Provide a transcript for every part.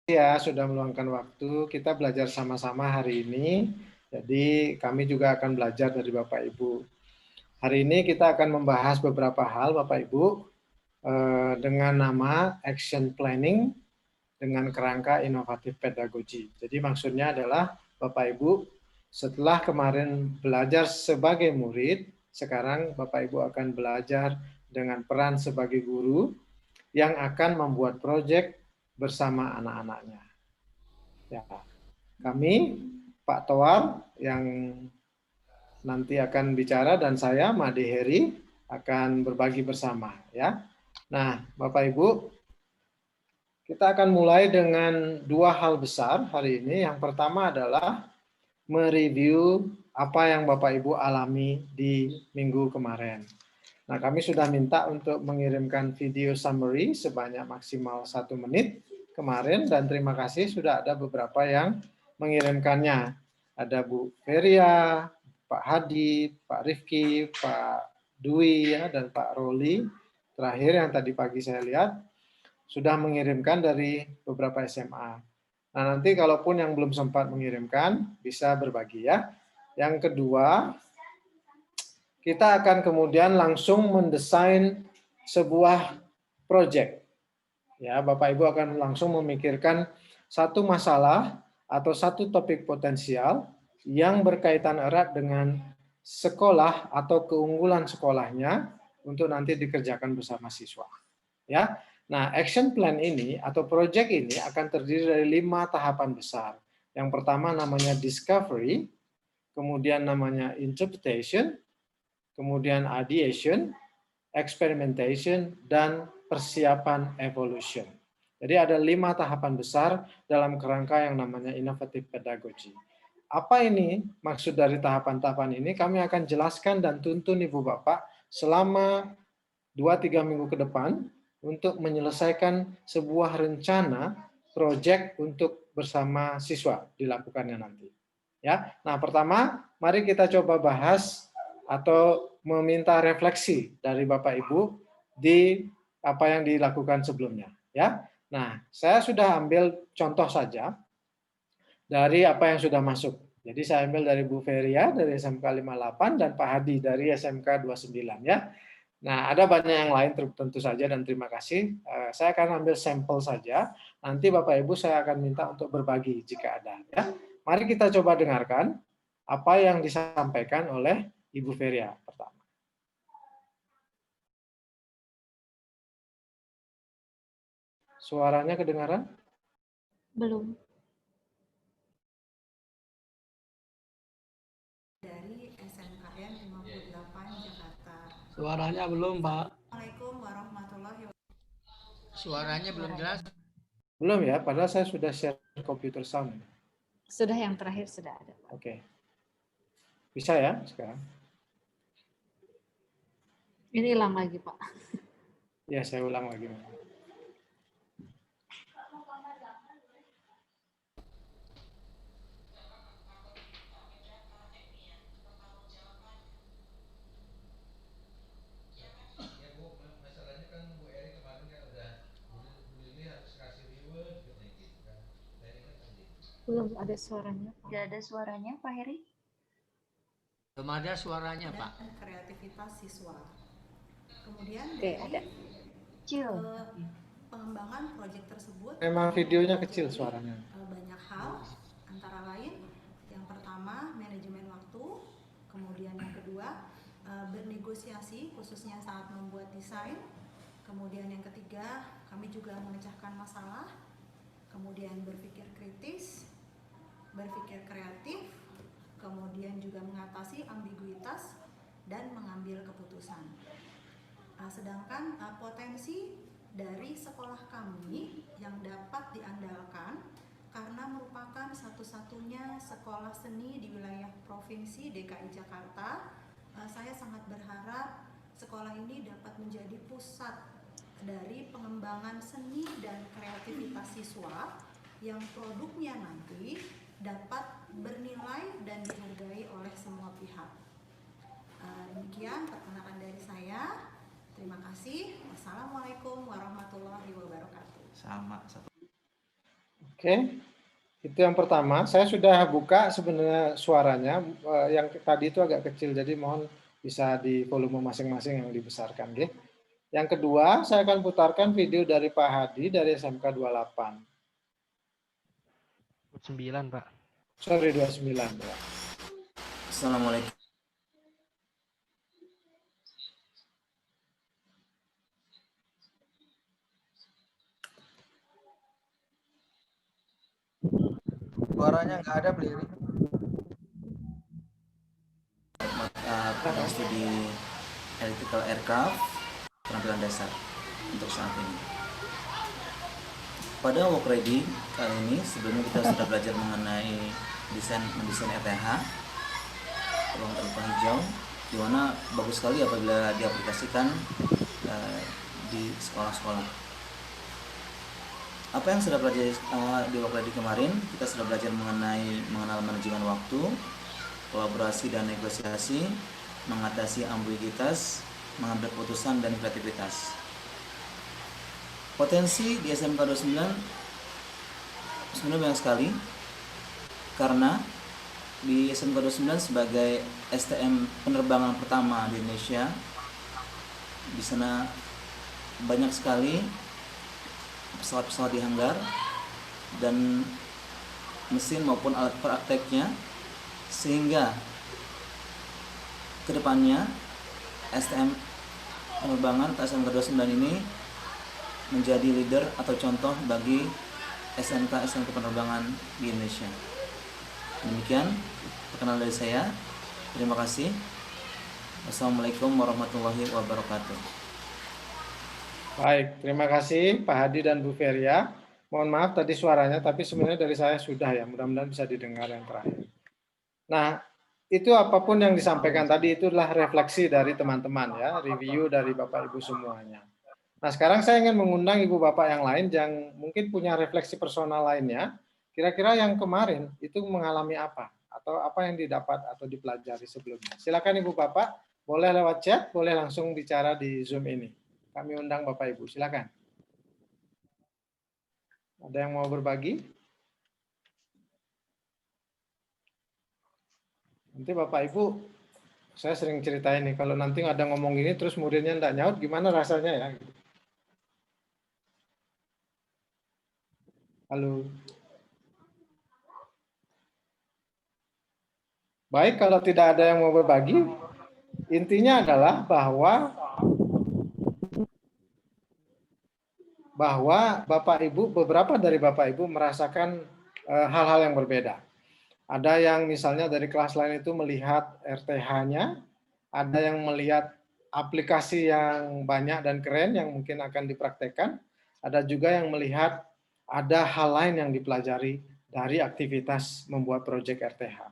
ya sudah meluangkan waktu. Kita belajar sama-sama hari ini. Jadi kami juga akan belajar dari Bapak Ibu. Hari ini kita akan membahas beberapa hal Bapak Ibu dengan nama Action Planning dengan kerangka inovatif pedagogi. Jadi maksudnya adalah Bapak Ibu setelah kemarin belajar sebagai murid, sekarang Bapak Ibu akan belajar dengan peran sebagai guru yang akan membuat proyek bersama anak-anaknya. Ya, kami Pak Toar yang nanti akan bicara dan saya Made Heri akan berbagi bersama ya. Nah, Bapak Ibu, kita akan mulai dengan dua hal besar hari ini. Yang pertama adalah mereview apa yang Bapak Ibu alami di minggu kemarin. Nah, kami sudah minta untuk mengirimkan video summary sebanyak maksimal 1 menit kemarin dan terima kasih sudah ada beberapa yang mengirimkannya. Ada Bu Feria, Pak Hadi, Pak Rifki, Pak Dwi ya, dan Pak Roli. Terakhir yang tadi pagi saya lihat sudah mengirimkan dari beberapa SMA. Nah, nanti kalaupun yang belum sempat mengirimkan bisa berbagi ya. Yang kedua, kita akan kemudian langsung mendesain sebuah proyek. Ya, Bapak Ibu akan langsung memikirkan satu masalah atau satu topik potensial yang berkaitan erat dengan sekolah atau keunggulan sekolahnya untuk nanti dikerjakan bersama siswa. Ya. Nah, action plan ini atau proyek ini akan terdiri dari 5 tahapan besar. Yang pertama namanya discovery, kemudian namanya interpretation, kemudian ideation, experimentation, dan persiapan evolution. Jadi ada 5 tahapan besar dalam kerangka yang namanya inovatif pedagogi. Apa ini maksud dari tahapan-tahapan ini? Kami akan jelaskan dan tuntun Ibu Bapak selama 2-3 minggu ke depan untuk menyelesaikan sebuah rencana proyek untuk bersama siswa dilakukannya nanti. Ya, nah pertama mari kita coba bahas atau meminta refleksi dari Bapak Ibu di apa yang dilakukan sebelumnya. Ya, nah saya sudah ambil contoh saja dari apa yang sudah masuk. Jadi saya ambil dari Bu Feria dari SMK 58 dan Pak Hadi dari SMK 29 ya. Nah, ada banyak yang lain tentu saja dan terima kasih. Saya akan ambil sampel saja. Nanti Bapak Ibu saya akan minta untuk berbagi jika ada. Ya. Mari kita coba dengarkan apa yang disampaikan oleh Ibu Feria pertama. Suaranya kedengaran? Belum. Dari SMKN 58 Jakarta. Suaranya belum, Pak. Assalamualaikum warahmatullahi wabarakatuh. Suaranya belum jelas. Belum ya, padahal saya sudah share komputer sound. Sudah yang terakhir sudah ada. Oke. Bisa ya sekarang? Ini hilang lagi, Pak. Ya, saya ulang lagi. Belum ada suaranya, Pak. Tidak ada suaranya, Pak Heri? Belum ada suaranya, Pak. Dan kreativitas siswa. Kemudian Oke, ada. Kecil. Pengembangan proyek tersebut Memang videonya kecil suaranya. banyak hal, antara lain yang pertama manajemen waktu, kemudian yang kedua bernegosiasi khususnya saat membuat desain, kemudian yang ketiga kami juga memecahkan masalah, kemudian berpikir kritis, berpikir kreatif, kemudian juga mengatasi ambiguitas dan mengambil keputusan. Sedangkan potensi dari sekolah kami yang dapat diandalkan karena merupakan satu-satunya sekolah seni di wilayah Provinsi DKI Jakarta, saya sangat berharap sekolah ini dapat menjadi pusat dari pengembangan seni dan kreativitas siswa yang produknya nanti dapat bernilai dan dihargai oleh semua pihak. Demikian perkenalan dari saya. Terima kasih. Wassalamualaikum warahmatullahi wabarakatuh. Sama. Oke, itu yang pertama. Saya sudah buka sebenarnya suaranya, yang tadi itu agak kecil, jadi mohon bisa di volume masing-masing yang dibesarkan. Oke. Yang kedua, saya akan putarkan video dari Pak Hadi dari SMK 28. 9, Pak. Sorry, 29. Ya. Assalamualaikum. Suaranya nggak ada, Beli. Pada studi electrical aircraft keterampilan dasar untuk saat ini. Pada work ready kali ini sebelumnya kita sudah belajar mengenai mendesain RTH ruang terbuka hijau, di mana bagus sekali apabila diaplikasikan di sekolah-sekolah. Apa yang sudah pelajari di work ready kemarin, kita sudah belajar mengenal manajemen waktu, kolaborasi dan negosiasi, mengatasi ambiguitas, mengambil keputusan dan kreativitas. Potensi di SMK 29 sebenarnya banyak sekali, karena di SMK 29 sebagai STM penerbangan pertama di Indonesia, di sana banyak sekali pesawat-pesawat di hanggar dan mesin maupun alat prakteknya, sehingga kedepannya STM penerbangan atau SMK 29 ini menjadi leader atau contoh bagi SMK penerbangan di Indonesia. Demikian perkenalan dari saya. Terima kasih. Wassalamualaikum warahmatullahi wabarakatuh. Baik, terima kasih Pak Hadi dan Bu Feria. Mohon maaf tadi suaranya, tapi sebenarnya dari saya sudah ya, mudah-mudahan bisa didengar yang terakhir. Nah, itu apapun yang disampaikan tadi itulah refleksi dari teman-teman ya, review dari Bapak Ibu semuanya. Nah, sekarang saya ingin mengundang Ibu Bapak yang lain yang mungkin punya refleksi personal lainnya, kira-kira yang kemarin itu mengalami apa, atau apa yang didapat atau dipelajari sebelumnya. Silakan Ibu Bapak, boleh lewat chat, boleh langsung bicara di Zoom ini. Kami undang Bapak Ibu, silakan. Ada yang mau berbagi? Nanti Bapak Ibu, saya sering ceritain nih, kalau nanti ada ngomong gini terus muridnya enggak nyaut, gimana rasanya ya? Halo. Baik, kalau tidak ada yang mau berbagi, intinya adalah bahwa Bapak Ibu, beberapa dari Bapak Ibu merasakan hal-hal yang berbeda. Ada yang misalnya dari kelas lain itu melihat RTH-nya, ada yang melihat aplikasi yang banyak dan keren yang mungkin akan dipraktekkan, ada juga yang melihat ada hal lain yang dipelajari dari aktivitas membuat proyek RTH.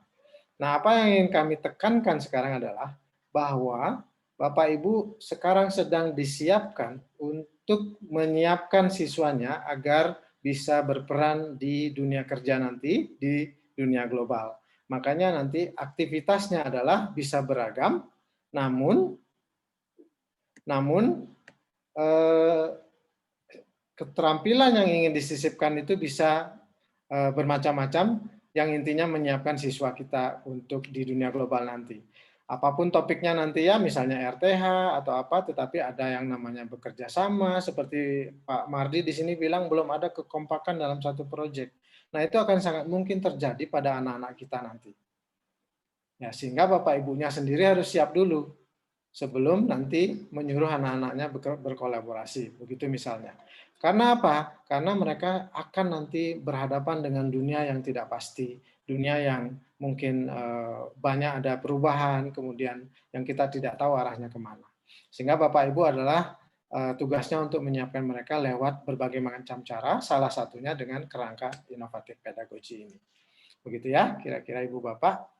Nah, apa yang ingin kami tekankan sekarang adalah bahwa Bapak Ibu sekarang sedang disiapkan untuk menyiapkan siswanya agar bisa berperan di dunia kerja nanti, di dunia global. Makanya nanti aktivitasnya adalah bisa beragam, namun keterampilan yang ingin disisipkan itu bisa bermacam-macam, yang intinya menyiapkan siswa kita untuk di dunia global nanti. Apapun topiknya nanti ya, misalnya RTH atau apa, tetapi ada yang namanya bekerja sama, seperti Pak Mardi di sini bilang belum ada kekompakan dalam satu proyek. Nah, itu akan sangat mungkin terjadi pada anak-anak kita nanti. Ya, sehingga Bapak Ibunya sendiri harus siap dulu sebelum nanti menyuruh anak-anaknya berkolaborasi, begitu misalnya. Karena apa? Karena mereka akan nanti berhadapan dengan dunia yang tidak pasti, dunia yang mungkin banyak ada perubahan, kemudian yang kita tidak tahu arahnya kemana. Sehingga Bapak Ibu adalah tugasnya untuk menyiapkan mereka lewat berbagai macam cara, salah satunya dengan kerangka inovatif pedagogi ini. Begitu ya, kira-kira Ibu Bapak.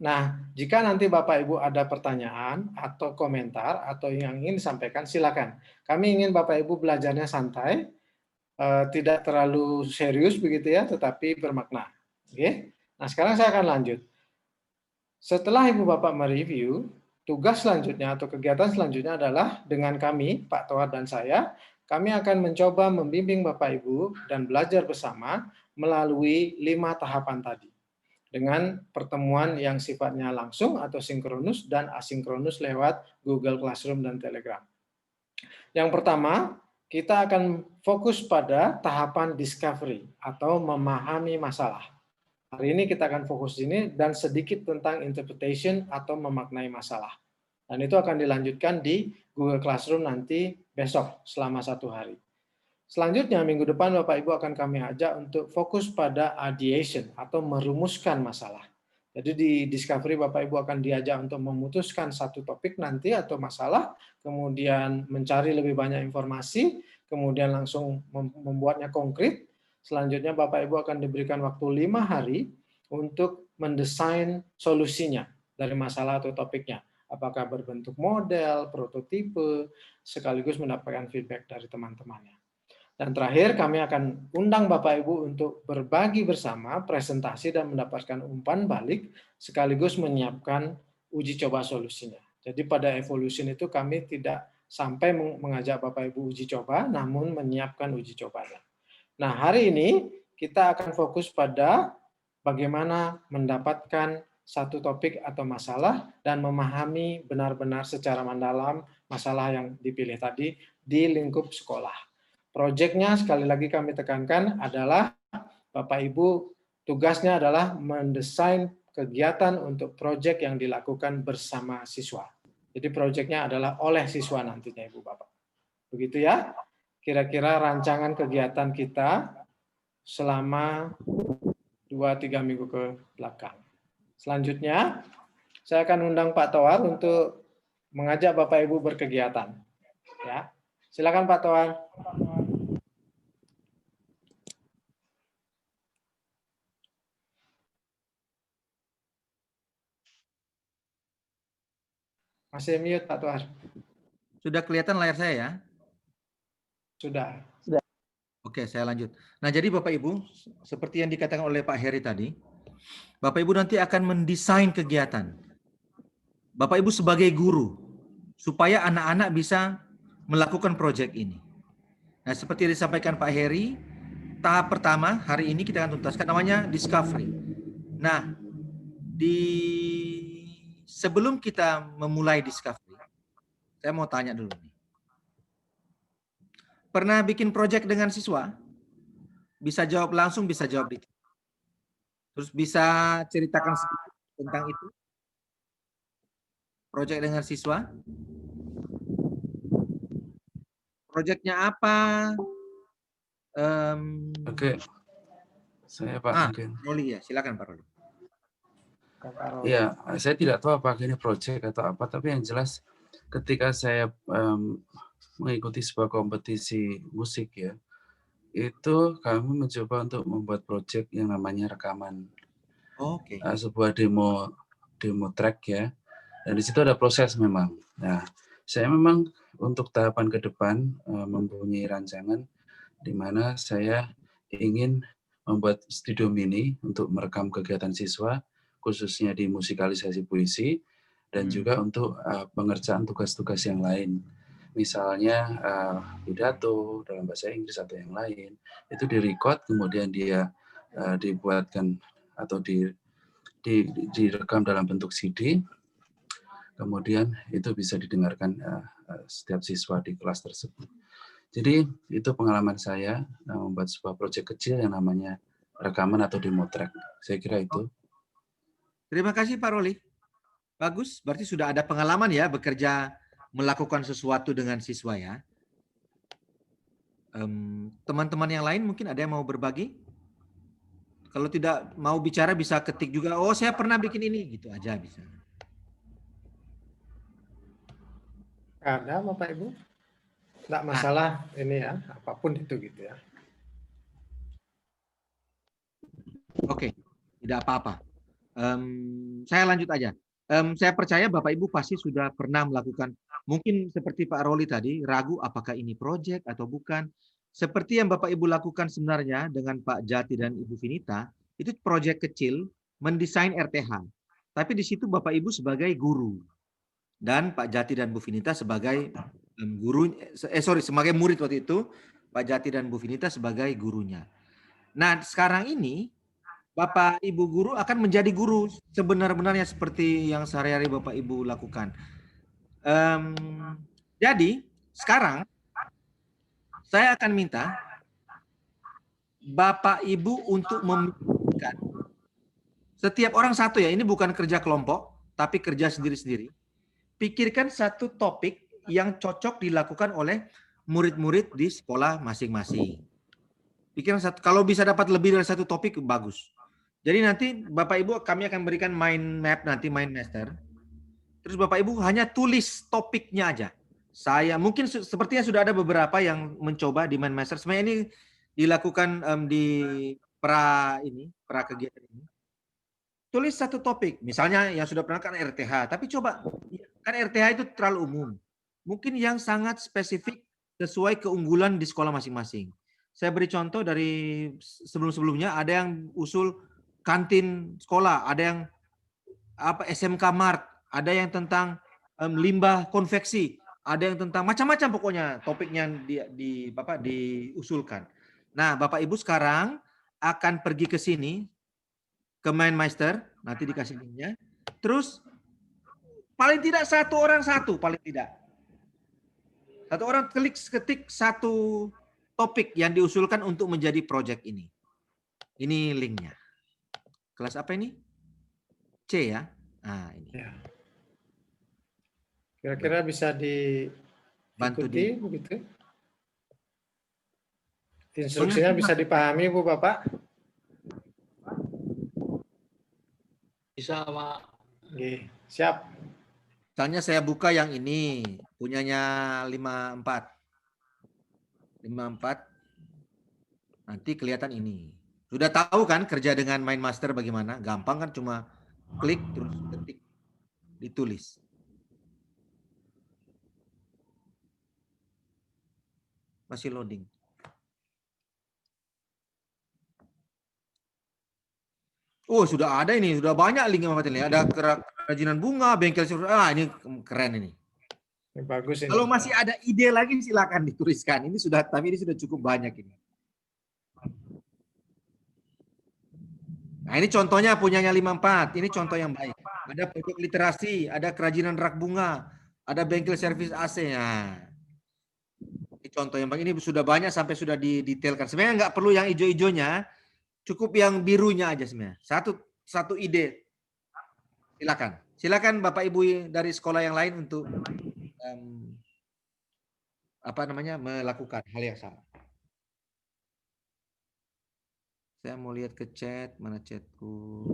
Nah, jika nanti Bapak Ibu ada pertanyaan atau komentar atau yang ingin disampaikan, silakan. Kami ingin Bapak Ibu belajarnya santai, tidak terlalu serius begitu ya, tetapi bermakna. Oke. Nah, sekarang saya akan lanjut. Setelah Ibu Bapak mereview, tugas selanjutnya atau kegiatan selanjutnya adalah dengan kami, Pak Tohar dan saya, kami akan mencoba membimbing Bapak Ibu dan belajar bersama melalui 5 tahapan tadi. Dengan pertemuan yang sifatnya langsung atau sinkronus dan asinkronus lewat Google Classroom dan Telegram. Yang pertama, kita akan fokus pada tahapan discovery atau memahami masalah. Hari ini kita akan fokus ini dan sedikit tentang interpretation atau memaknai masalah. Dan itu akan dilanjutkan di Google Classroom nanti besok selama 1 hari. Selanjutnya minggu depan Bapak Ibu akan kami ajak untuk fokus pada ideation atau merumuskan masalah. Jadi di Discovery Bapak Ibu akan diajak untuk memutuskan satu topik nanti atau masalah, kemudian mencari lebih banyak informasi, kemudian langsung membuatnya konkret. Selanjutnya Bapak Ibu akan diberikan waktu 5 hari untuk mendesain solusinya dari masalah atau topiknya. Apakah berbentuk model, prototipe, sekaligus mendapatkan feedback dari teman-temannya. Dan terakhir, kami akan undang Bapak Ibu untuk berbagi bersama presentasi dan mendapatkan umpan balik, sekaligus menyiapkan uji coba solusinya. Jadi pada evolution itu kami tidak sampai mengajak Bapak Ibu uji coba, namun menyiapkan uji cobanya. Nah, hari ini kita akan fokus pada bagaimana mendapatkan satu topik atau masalah dan memahami benar-benar secara mendalam masalah yang dipilih tadi di lingkup sekolah. Proyeknya sekali lagi kami tekankan adalah Bapak Ibu tugasnya adalah mendesain kegiatan untuk proyek yang dilakukan bersama siswa. Jadi proyeknya adalah oleh siswa nantinya Ibu Bapak. Begitu ya, kira-kira rancangan kegiatan kita selama 2-3 minggu ke belakang. Selanjutnya, saya akan undang Pak Toar untuk mengajak Bapak Ibu berkegiatan. Ya, silakan Pak Toar. Masih mute Pak Toar. Sudah kelihatan layar saya ya? Sudah. Oke, saya lanjut. Nah, jadi Bapak Ibu, seperti yang dikatakan oleh Pak Heri tadi, Bapak Ibu nanti akan mendesain kegiatan. Bapak Ibu sebagai guru, supaya anak-anak bisa melakukan proyek ini. Nah, seperti yang disampaikan Pak Heri, tahap pertama hari ini kita akan tuntaskan namanya discovery. Nah, sebelum kita memulai discovery, saya mau tanya dulu nih. Pernah bikin proyek dengan siswa? Bisa jawab langsung, bisa jawab dikit. Terus bisa ceritakan sedikit tentang itu? Proyek dengan siswa? Proyeknya apa? Oke, saya Pak mungkin. Roli ya, silakan Pak Roli. Ya, saya tidak tahu apakah ini proyek atau apa, tapi yang jelas ketika saya mengikuti sebuah kompetisi musik ya, itu kami mencoba untuk membuat proyek yang namanya rekaman. Oke. Sebuah demo track ya, dan di situ ada proses memang. Nah, saya memang untuk tahapan ke depan mempunyai rancangan di mana saya ingin membuat studio mini untuk merekam kegiatan siswa, khususnya di musikalisasi puisi, dan juga untuk pengerjaan tugas-tugas yang lain. Misalnya pidato dalam bahasa Inggris atau yang lain, itu direcord, kemudian dia dibuatkan atau direkam dalam bentuk CD, kemudian itu bisa didengarkan setiap siswa di kelas tersebut. Jadi itu pengalaman saya membuat sebuah proyek kecil yang namanya rekaman atau demo track. Saya kira itu. Terima kasih Pak Roli. Bagus, berarti sudah ada pengalaman ya bekerja melakukan sesuatu dengan siswa ya. Teman-teman yang lain mungkin ada yang mau berbagi? Kalau tidak mau bicara bisa ketik juga, oh saya pernah bikin ini, gitu aja bisa. Ada Bapak Ibu? Tidak masalah ini ya, apapun itu gitu ya. Oke, tidak apa-apa. Saya lanjut aja. Saya percaya Bapak Ibu pasti sudah pernah melakukan, mungkin seperti Pak Roli tadi, ragu apakah ini proyek atau bukan. Seperti yang Bapak Ibu lakukan sebenarnya dengan Pak Jati dan Ibu Vinita, itu proyek kecil mendesain RTH. Tapi di situ Bapak Ibu sebagai guru. Dan Pak Jati dan Bu Vinita sebagai sebagai murid waktu itu, Pak Jati dan Bu Vinita sebagai gurunya. Nah, sekarang ini Bapak Ibu guru akan menjadi guru sebenar-benarnya seperti yang sehari-hari Bapak Ibu lakukan. Jadi sekarang saya akan minta Bapak Ibu untuk memikirkan setiap orang satu ya, ini bukan kerja kelompok, tapi kerja sendiri-sendiri. Pikirkan satu topik yang cocok dilakukan oleh murid-murid di sekolah masing-masing. Pikirkan satu, kalau bisa dapat lebih dari satu topik, bagus. Jadi nanti Bapak Ibu kami akan berikan mind map nanti, mind master. Terus Bapak Ibu hanya tulis topiknya aja. Saya mungkin sepertinya sudah ada beberapa yang mencoba di mind master. Sebenarnya ini dilakukan di pra kegiatan ini. Tulis satu topik, misalnya yang sudah pernah kan RTH, tapi coba kan RTH itu terlalu umum. Mungkin yang sangat spesifik sesuai keunggulan di sekolah masing-masing. Saya beri contoh dari sebelum-sebelumnya, ada yang usul kantin sekolah, ada yang SMK Mart, ada yang tentang limbah konveksi, ada yang tentang macam-macam pokoknya topiknya diusulkan. Nah, Bapak Ibu sekarang akan pergi ke sini ke Mindmaster, nanti dikasih linknya. Terus paling tidak satu orang satu, paling tidak. Satu orang ketik satu topik yang diusulkan untuk menjadi project ini. Ini linknya. Kelas apa ini? C ya? Nah, ini. Ya. Kira-kira bisa diikuti begitu? Instruksinya bisa dipahami Bu Bapak? Bisa, Pak. Oke, siap. Misalnya saya buka yang ini, punyanya 54. 54. Nanti kelihatan ini. Sudah tahu kan kerja dengan Mindmaster bagaimana? Gampang kan, cuma klik terus ketik, ditulis. Masih loading. Oh, sudah ada ini, sudah banyak link yang ada kerajinan bunga, bengkel ini keren ini. Ini bagus ini. Kalau masih ada ide lagi silakan dituliskan. Ini sudah, tapi ini sudah cukup banyak ini. Nah, ini contohnya punyanya 54. Ini contoh yang baik. Ada pojok literasi, ada kerajinan rak bunga, ada bengkel servis AC. Nah, ini contoh yang baik. Ini sudah banyak sampai sudah didetailkan. Sebenarnya nggak perlu yang hijau-hijaunya, cukup yang birunya aja sebenarnya. Satu ide. Silakan Bapak Ibu dari sekolah yang lain untuk melakukan hal yang sama. Saya mau lihat ke chat, mana chatku?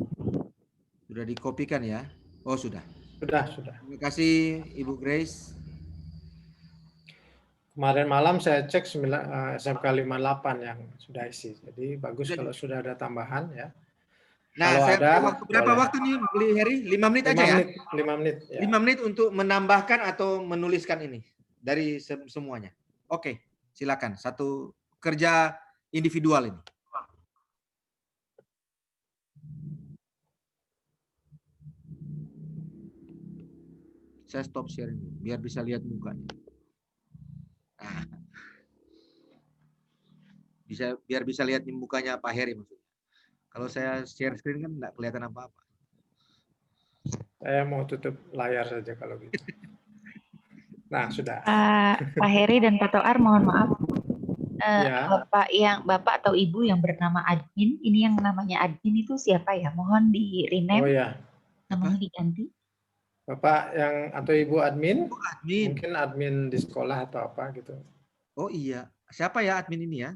Sudah dikopikan ya? Oh, sudah. Sudah. Terima kasih Ibu Grace. Kemarin malam saya cek SMK 58 yang sudah isi. Jadi bagus kalau sudah ada tambahan ya. Nah, kalau saya ada berapa waktu nih, Heri? 5 menit aja ya? 5 menit. Ya. 5 menit untuk menambahkan atau menuliskan ini dari semuanya. Oke, silakan. Satu kerja individual ini. Saya stop sharing biar bisa lihat mukanya. Nah. Biar bisa lihat mukanya Pak Heri maksudnya. Kalau saya share screen kan enggak kelihatan apa-apa. Saya mau tutup layar saja kalau gitu. Nah, sudah. Pak Heri dan Pak Toar, mohon maaf. Ya. Bapak atau Ibu yang bernama admin, ini yang namanya admin itu siapa ya? Mohon di rename. Oh ya. Namanya diganti. Bapak yang atau Ibu admin? Admin. Mungkin admin di sekolah atau apa gitu. Oh iya. Siapa ya admin ini ya?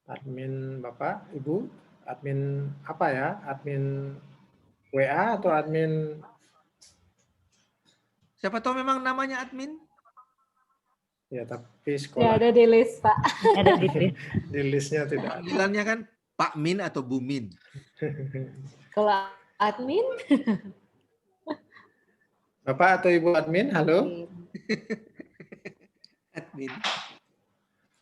Admin Bapak, Ibu, admin apa ya? Admin WA atau admin? Siapa tahu memang namanya admin? Ya, tapi sekolah. Ya, ada di list, Pak. Ada di list. Di listnya tidak. Panggilannya kan Pak Min atau Bu Min. Kalau admin? Bapak atau Ibu admin, halo? Admin.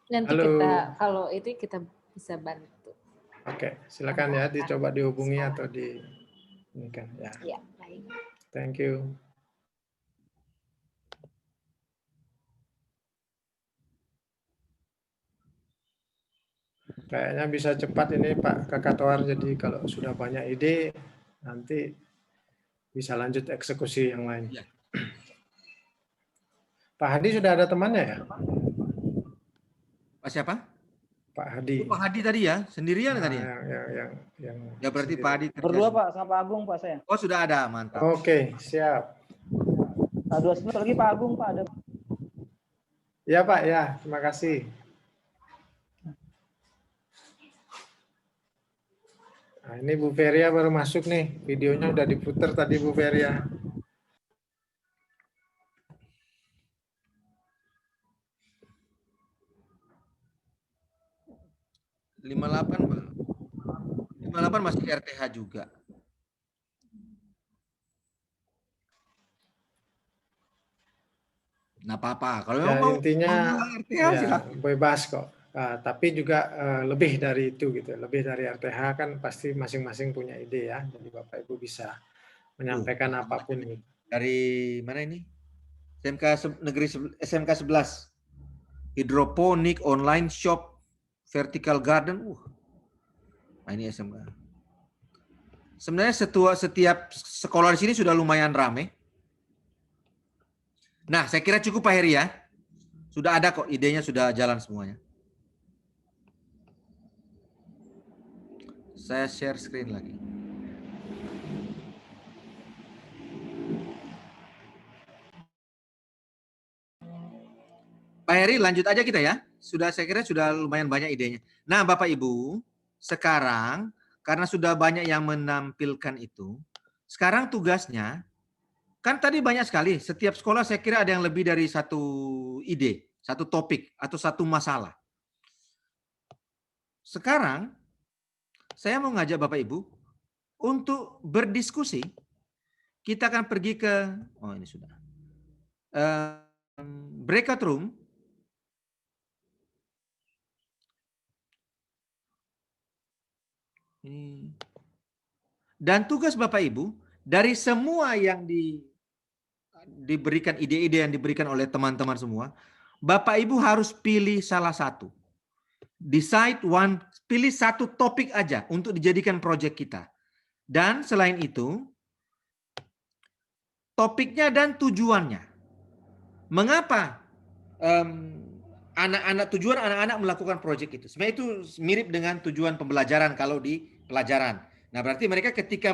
Nanti Halo. kalau itu kita bisa bantu. Oke, silakan ya dicoba dihubungi atau di ini kan ya. Ya, baik. Thank you. Kayaknya bisa cepat ini Pak Kakatoar, jadi kalau sudah banyak ide, nanti bisa lanjut eksekusi yang lain. Iya. Pak Hadi sudah ada temannya ya? Pak siapa? Pak Hadi. Pak Hadi tadi ya, sendirian Nah, tadi ya? yang Ya berarti sendiri. Pak Hadi kerja. Berdua Pak, sama Pak Agung Pak saya. Oh sudah ada, mantap. Oke, siap. Nah, 2 slot lagi Pak Agung Pak ada. Ya Pak, ya, terima kasih. Nah, ini Bu Feria baru masuk nih, videonya udah diputer tadi Bu Feria. Pak. 58 masih RTH juga. Nah apa-apa, kalau Ya, memang mau intinya RTH ya, silakan. bebas kok. Tapi juga lebih dari itu gitu, lebih dari RTH kan pasti masing-masing punya ide ya. Jadi Bapak Ibu bisa menyampaikan apapun gitu. Dari mana ini? SMK 11. Hidroponik online shop vertical garden. Nah ini SMK. Sebenarnya setiap sekolah di sini sudah lumayan ramai. Nah, saya kira cukup Pak Heri ya. Sudah ada kok, idenya sudah jalan semuanya. Saya share screen lagi. Pak Heri, lanjut aja kita ya. Saya kira sudah lumayan banyak idenya. Nah, Bapak Ibu, sekarang karena sudah banyak yang menampilkan itu, sekarang tugasnya, kan tadi banyak sekali, setiap sekolah saya kira ada yang lebih dari satu ide, satu topik, atau satu masalah. Sekarang, saya mau ngajak Bapak Ibu untuk berdiskusi. Kita akan pergi ke, oh ini sudah, breakout room. Dan tugas Bapak Ibu, dari semua yang diberikan ide-ide yang diberikan oleh teman-teman semua, Bapak Ibu harus pilih salah satu. Decide one, pilih satu topik aja untuk dijadikan proyek kita. Dan selain itu, topiknya dan tujuannya. Mengapa tujuan anak-anak melakukan proyek itu? Sebenarnya itu mirip dengan tujuan pembelajaran kalau di pelajaran. Nah, berarti mereka ketika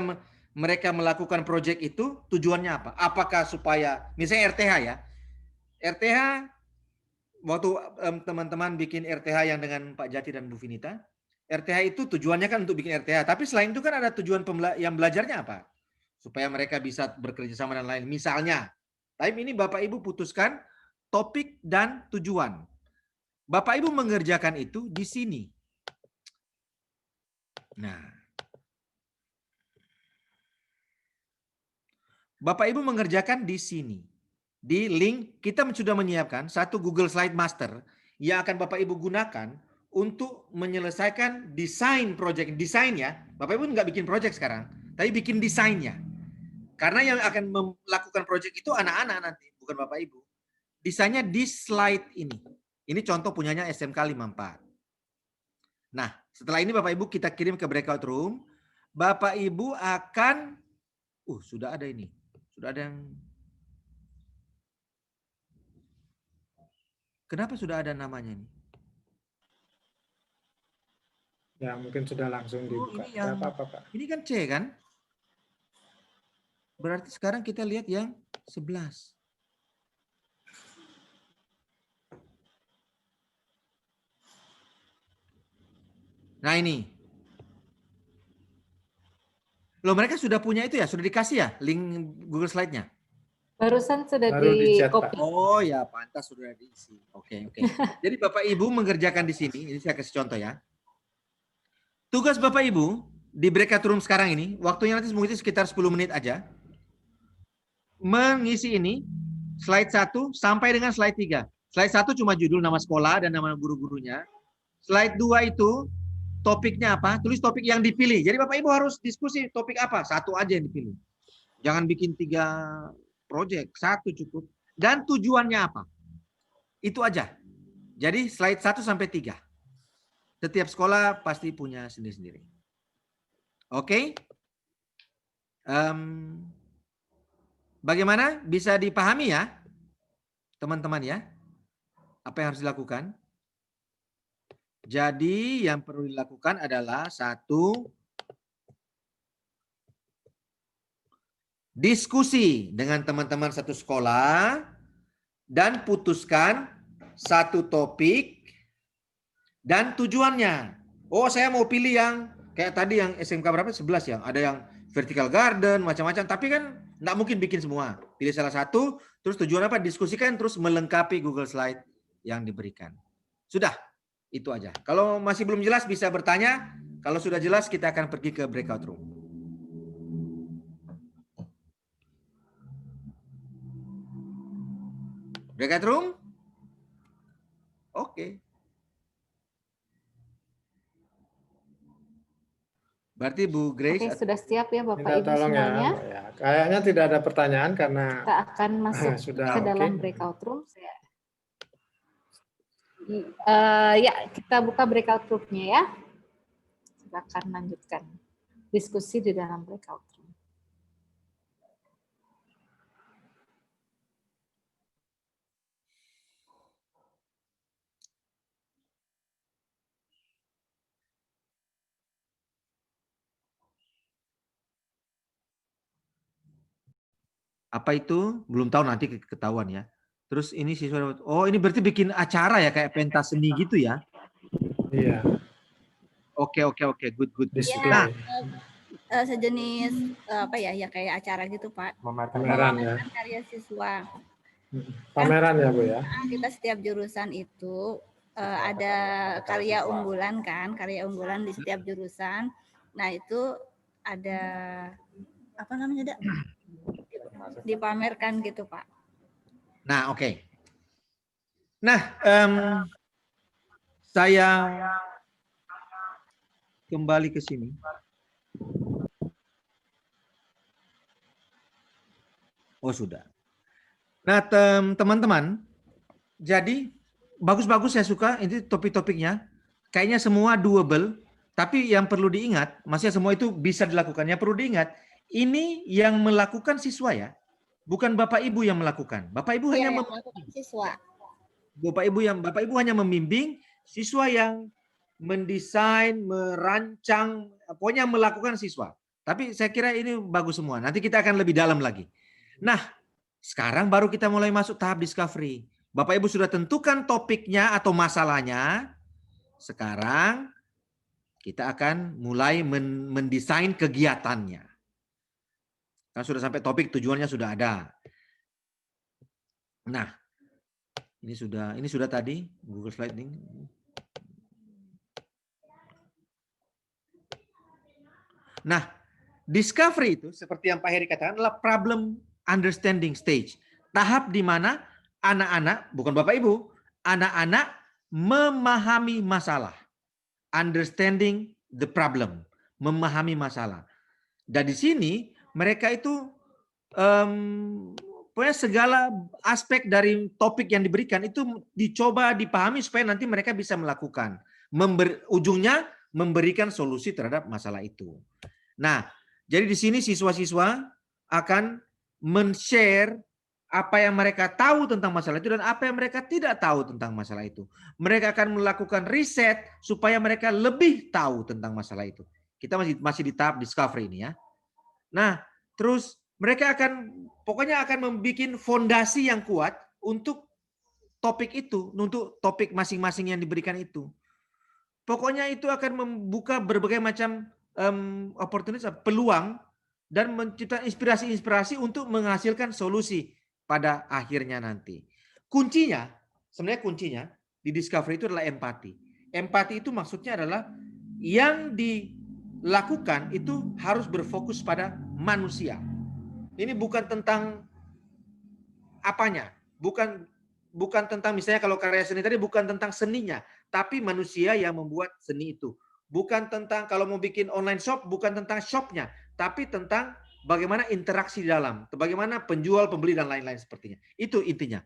mereka melakukan proyek itu tujuannya apa? Apakah supaya, misalnya RTH ya, RTH waktu teman-teman bikin RTH yang dengan Pak Jati dan Bu Vinita, RTH itu tujuannya kan untuk bikin RTH, tapi selain itu kan ada tujuan yang belajarnya apa? Supaya mereka bisa bekerja sama dan lain. Misalnya, tapi ini Bapak Ibu putuskan topik dan tujuan. Bapak Ibu mengerjakan itu di sini. Nah, Bapak Ibu mengerjakan di sini. Di link kita sudah menyiapkan satu Google Slide Master yang akan Bapak Ibu gunakan untuk menyelesaikan desain project. Desainnya, Bapak Ibu nggak bikin project sekarang, tapi bikin desainnya. Karena yang akan melakukan project itu anak-anak nanti, bukan Bapak Ibu. Desainnya di slide ini. Ini contoh punyanya SMK 54. Nah, setelah ini Bapak Ibu kita kirim ke breakout room. Bapak Ibu akan, sudah ada ini. Sudah ada yang, kenapa sudah ada namanya ini? Ya, mungkin sudah langsung dibuka. Ini yang, apa-apa, Pak. Ini kan C kan? Berarti sekarang kita lihat yang 11. Nah ini. Loh mereka sudah punya itu ya? Sudah dikasih ya link Google Slide-nya? Barusan sudah di copy. Oh ya, pantas sudah diisi. Oke. Jadi Bapak Ibu mengerjakan di sini. Ini saya kasih contoh ya. Tugas Bapak Ibu di breakout room sekarang ini, waktunya nanti mungkin sekitar 10 menit aja. Mengisi ini, slide 1 sampai dengan slide 3. Slide 1 cuma judul, nama sekolah, dan nama guru-gurunya. Slide 2 itu topiknya apa? Tulis topik yang dipilih. Jadi Bapak Ibu harus diskusi topik apa? Satu aja yang dipilih. Jangan bikin 3 proyek, 1 cukup. Dan tujuannya apa? Itu aja. Jadi slide 1 sampai 3. Setiap sekolah pasti punya sendiri-sendiri. Oke? Bagaimana? Bisa dipahami ya, teman-teman ya? Apa yang harus dilakukan? Jadi yang perlu dilakukan adalah satu, diskusi dengan teman-teman satu sekolah dan putuskan satu topik dan tujuannya. Oh, saya mau pilih yang kayak tadi yang SMK berapa? 11 ya. Ada yang vertical garden, macam-macam. Tapi kan nggak mungkin bikin semua. Pilih salah satu, terus tujuan apa? Diskusikan, terus melengkapi Google Slide yang diberikan. Sudah, itu aja. Kalau masih belum jelas bisa bertanya. Kalau sudah jelas kita akan pergi ke breakout room. Breakout room? Oke. Berarti Bu Grace. Oke, sudah siap ya Bapak Minta Ibu tolong ya, semuanya. Mbak ya. Kayaknya tidak ada pertanyaan karena Kita akan masuk sudah ke dalam oke. breakout room. Ya, kita buka breakout room-nya ya. Silakan lanjutkan diskusi di dalam breakout room. Apa itu? Belum tahu, nanti ketahuan ya. Terus ini siswa, oh ini berarti bikin acara ya kayak pentas seni gitu ya? Iya. Oke, good. Display. Nah, sejenis apa ya, ya kayak acara gitu Pak. Pameran ya. Karya siswa. Pameran ya Bu ya. Kita setiap jurusan itu ada karya unggulan kan, karya unggulan di setiap jurusan. Nah itu ada apa namanya, dipamerkan gitu Pak. Nah, oke. Nah, saya kembali ke sini. Oh, sudah. Nah, teman-teman, jadi bagus-bagus, saya suka ini topik-topiknya. Kayaknya semua doable, tapi yang perlu diingat, maksudnya semua itu bisa dilakukan. Yang perlu diingat, ini yang melakukan siswa ya. Bukan Bapak Ibu yang melakukan. Bapak Ibu hanya melakukan siswa. Bapak Ibu hanya membimbing, siswa yang mendesain, merancang, pokoknya melakukan siswa. Tapi saya kira ini bagus semua. Nanti kita akan lebih dalam lagi. Nah, sekarang baru kita mulai masuk tahap discovery. Bapak Ibu sudah tentukan topiknya atau masalahnya. Sekarang kita akan mulai mendesain kegiatannya. Kan sudah sampai topik, tujuannya sudah ada. Nah, ini sudah tadi Google Slide ini. Nah, discovery itu seperti yang Pak Heri katakan adalah problem understanding stage. Tahap di mana anak-anak, bukan Bapak Ibu, anak-anak memahami masalah. Understanding the problem, memahami masalah. Dan di sini mereka itu pokoknya segala aspek dari topik yang diberikan itu dicoba dipahami supaya nanti mereka bisa melakukan. Ujungnya memberikan solusi terhadap masalah itu. Nah, jadi di sini siswa-siswa akan men-share apa yang mereka tahu tentang masalah itu dan apa yang mereka tidak tahu tentang masalah itu. Mereka akan melakukan riset supaya mereka lebih tahu tentang masalah itu. Kita masih di tahap discovery ini ya. Nah, terus mereka pokoknya akan membuat fondasi yang kuat untuk topik itu, untuk topik masing-masing yang diberikan itu. Pokoknya itu akan membuka berbagai macam opportunity, peluang, dan menciptakan inspirasi-inspirasi untuk menghasilkan solusi pada akhirnya nanti. Sebenarnya kuncinya di discovery itu adalah empati. Empati itu maksudnya adalah yang dilakukan itu harus berfokus pada manusia. Ini bukan tentang apanya, bukan tentang misalnya kalau karya seni tadi bukan tentang seninya, tapi manusia yang membuat seni itu. Bukan tentang kalau mau bikin online shop, bukan tentang shopnya, tapi tentang bagaimana interaksi di dalam, bagaimana penjual, pembeli dan lain-lain sepertinya. Itu intinya.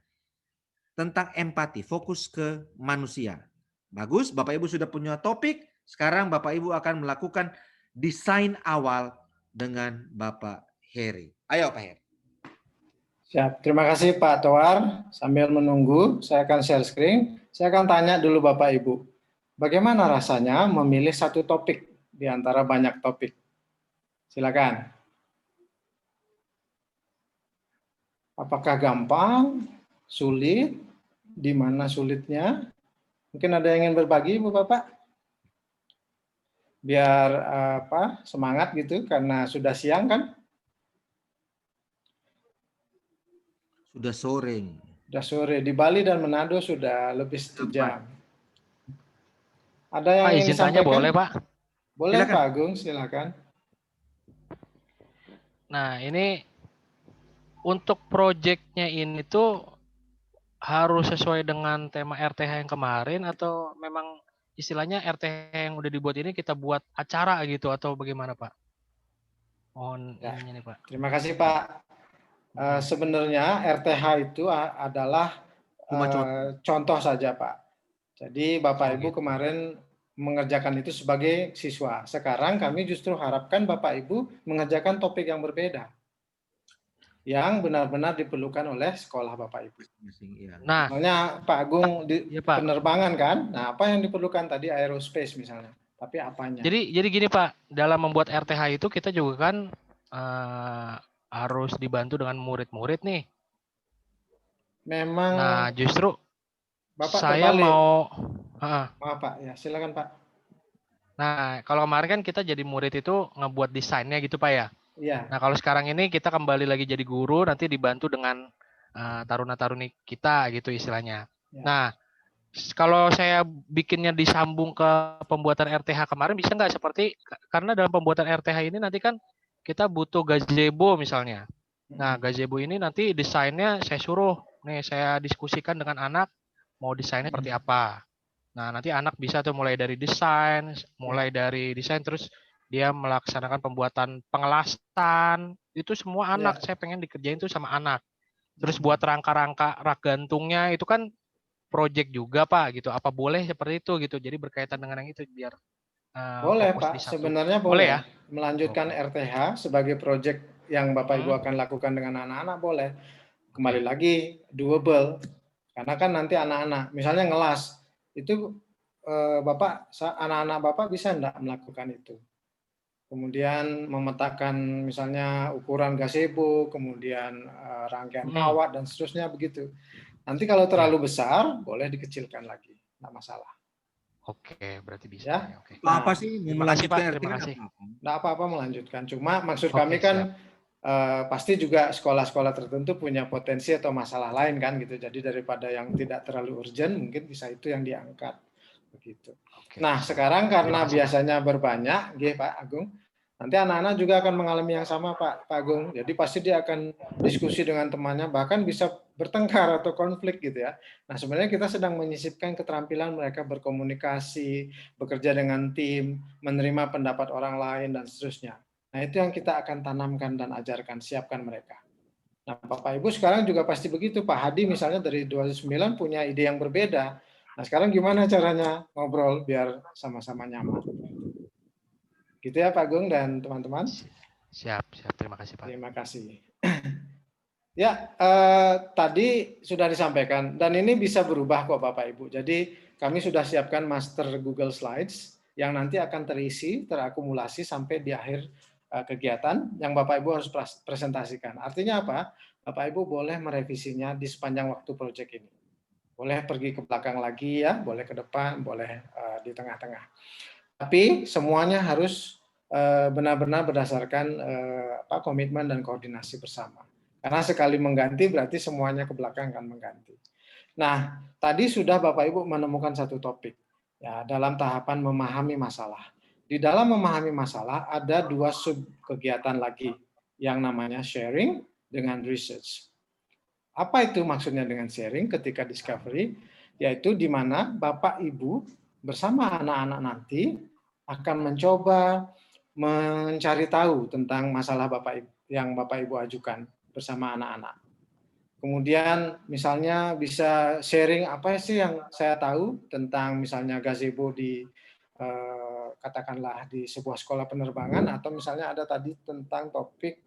Tentang empati, fokus ke manusia. Bagus, Bapak Ibu sudah punya topik. Sekarang Bapak Ibu akan melakukan desain awal dengan Bapak Heri. Ayo Pak Heri. Siap. Terima kasih Pak Toar. Sambil menunggu, saya akan share screen. Saya akan tanya dulu Bapak Ibu. Bagaimana rasanya memilih satu topik di antara banyak topik? Silakan. Apakah gampang, sulit, di mana sulitnya? Mungkin ada yang ingin berbagi, Ibu Bapak? Biar semangat gitu, karena sudah siang kan? Sudah sore. Sudah sore. Di Bali dan Manado sudah lebih 1 jam. Ada yang Pak, ingin izin tanya disampaikan? boleh, Pak? Boleh, Silakan. Pak Agung, silakan. Nah, ini untuk proyeknya ini tuh harus sesuai dengan tema RTH yang kemarin atau memang istilahnya RTH yang udah dibuat ini kita buat acara gitu atau bagaimana, Pak? Mohon Ya. ininya nih, Pak. Terima kasih, Pak. Sebenarnya RTH itu adalah contoh saja, Pak. Jadi Bapak Ibu kemarin mengerjakan itu sebagai siswa. Sekarang kami justru harapkan Bapak Ibu mengerjakan topik yang berbeda. Yang benar-benar diperlukan oleh sekolah Bapak Ibu. Nah, misalnya Pak Agung di ya, Pak. penerbangan kan? Nah, apa yang diperlukan tadi aerospace misalnya. Tapi apanya? Jadi gini, Pak, dalam membuat RTH itu kita juga kan harus dibantu dengan murid-murid nih. Memang. Nah, justru Bapak saya terbalik. mau. Maaf Pak, ya silakan Pak. Nah, kalau kemarin kan kita jadi murid itu ngebuat desainnya gitu Pak ya. Iya. Nah, kalau sekarang ini kita kembali lagi jadi guru, nanti dibantu dengan taruna-taruni kita gitu istilahnya. Ya. Nah, kalau saya bikinnya disambung ke pembuatan RTH kemarin bisa nggak seperti, karena dalam pembuatan RTH ini nanti kan kita butuh gazebo misalnya. Nah, gazebo ini nanti desainnya saya suruh, nih saya diskusikan dengan anak, mau desainnya seperti apa. Nah, nanti anak bisa tuh mulai dari desain terus dia melaksanakan pembuatan pengelasan, itu semua anak, saya pengen dikerjain tuh sama anak. Terus buat rangka-rangka rak gantungnya itu kan project juga Pak gitu. Apa boleh seperti itu gitu. Jadi berkaitan dengan yang itu biar boleh fokus Pak, di satu. sebenarnya boleh ya. Melanjutkan RTH sebagai project yang Bapak Ibu akan lakukan dengan anak-anak boleh. Kembali lagi doable. Karena kan nanti anak-anak, misalnya ngelas, itu anak-anak Bapak bisa enggak melakukan itu. Kemudian memetakan misalnya ukuran gazebo, kemudian rangkaian kawat dan seterusnya begitu. Nanti kalau terlalu besar, boleh dikecilkan lagi, enggak masalah. Oke, berarti bisa. Ya. Oke. Nah, Apa sih terima kasih Pak, melanjutkan terima RTH? kasih. Enggak apa-apa melanjutkan. Cuma maksud Oke, kami kan siap. pasti juga sekolah-sekolah tertentu punya potensi atau masalah lain kan gitu. Jadi daripada yang tidak terlalu urgent, mungkin bisa itu yang diangkat begitu. Oke, Nah, siap. sekarang karena Terima kasih, biasanya berbanyak, Pak Agung, nanti anak-anak juga akan mengalami yang sama Pak Agung. Jadi pasti dia akan diskusi dengan temannya, bahkan bisa bertengkar atau konflik gitu ya. Nah, sebenarnya kita sedang menyisipkan keterampilan mereka berkomunikasi, bekerja dengan tim, menerima pendapat orang lain dan seterusnya. Nah, itu yang kita akan tanamkan dan ajarkan, siapkan mereka. Nah, Bapak Ibu sekarang juga pasti begitu. Pak Hadi misalnya dari 29 punya ide yang berbeda. Nah, sekarang gimana caranya ngobrol biar sama-sama nyaman? Gitu ya Pak Agung dan teman-teman. Siap. Terima kasih Pak. Terima kasih. Ya, tadi sudah disampaikan dan ini bisa berubah kok Bapak Ibu. Jadi kami sudah siapkan master Google Slides yang nanti akan terisi, terakumulasi sampai di akhir kegiatan yang Bapak Ibu harus presentasikan. Artinya apa? Bapak Ibu boleh merevisinya di sepanjang waktu proyek ini. Boleh pergi ke belakang lagi ya, boleh ke depan, boleh di tengah-tengah. Tapi semuanya harus benar-benar berdasarkan komitmen dan koordinasi bersama. Karena sekali mengganti berarti semuanya ke belakang akan mengganti. Nah, tadi sudah Bapak Ibu menemukan satu topik ya dalam tahapan memahami masalah. Di dalam memahami masalah ada 2 sub kegiatan lagi yang namanya sharing dengan research. Apa itu maksudnya dengan sharing ketika discovery? Yaitu di mana Bapak Ibu bersama anak-anak nanti akan mencoba mencari tahu tentang masalah yang Bapak Ibu ajukan bersama anak-anak. Kemudian misalnya bisa sharing apa sih yang saya tahu tentang misalnya gazebo di katakanlah di sebuah sekolah penerbangan, atau misalnya ada tadi tentang topik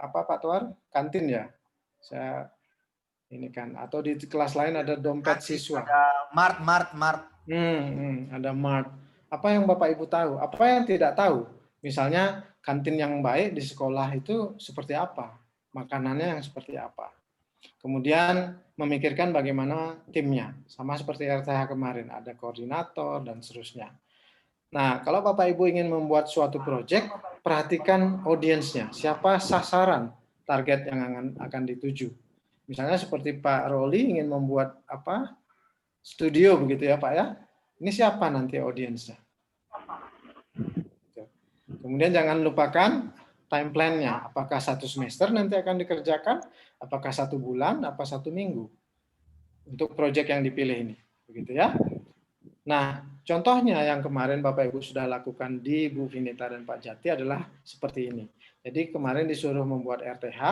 apa Pak Tuar? Kantin ya. Saya ini kan, atau di kelas lain ada dompet siswa. Ada mart. Ada mart. Apa yang Bapak Ibu tahu? Apa yang tidak tahu? Misalnya kantin yang baik di sekolah itu seperti apa? Makanannya yang seperti apa? Kemudian memikirkan bagaimana timnya. Sama seperti RTH kemarin, ada koordinator dan seterusnya. Nah, kalau Bapak Ibu ingin membuat suatu proyek, perhatikan audiensnya. Siapa sasaran target yang akan dituju. Misalnya seperti Pak Roli ingin membuat apa? Studio begitu ya Pak ya. Ini siapa nanti audiensnya? Kemudian jangan lupakan time plan-nya. Apakah 1 semester nanti akan dikerjakan? Apakah 1 bulan? Apa 1 minggu? Untuk proyek yang dipilih ini. Begitu ya. Nah, contohnya yang kemarin Bapak Ibu sudah lakukan di Bu Vinita dan Pak Jati adalah seperti ini. Jadi kemarin disuruh membuat RTH.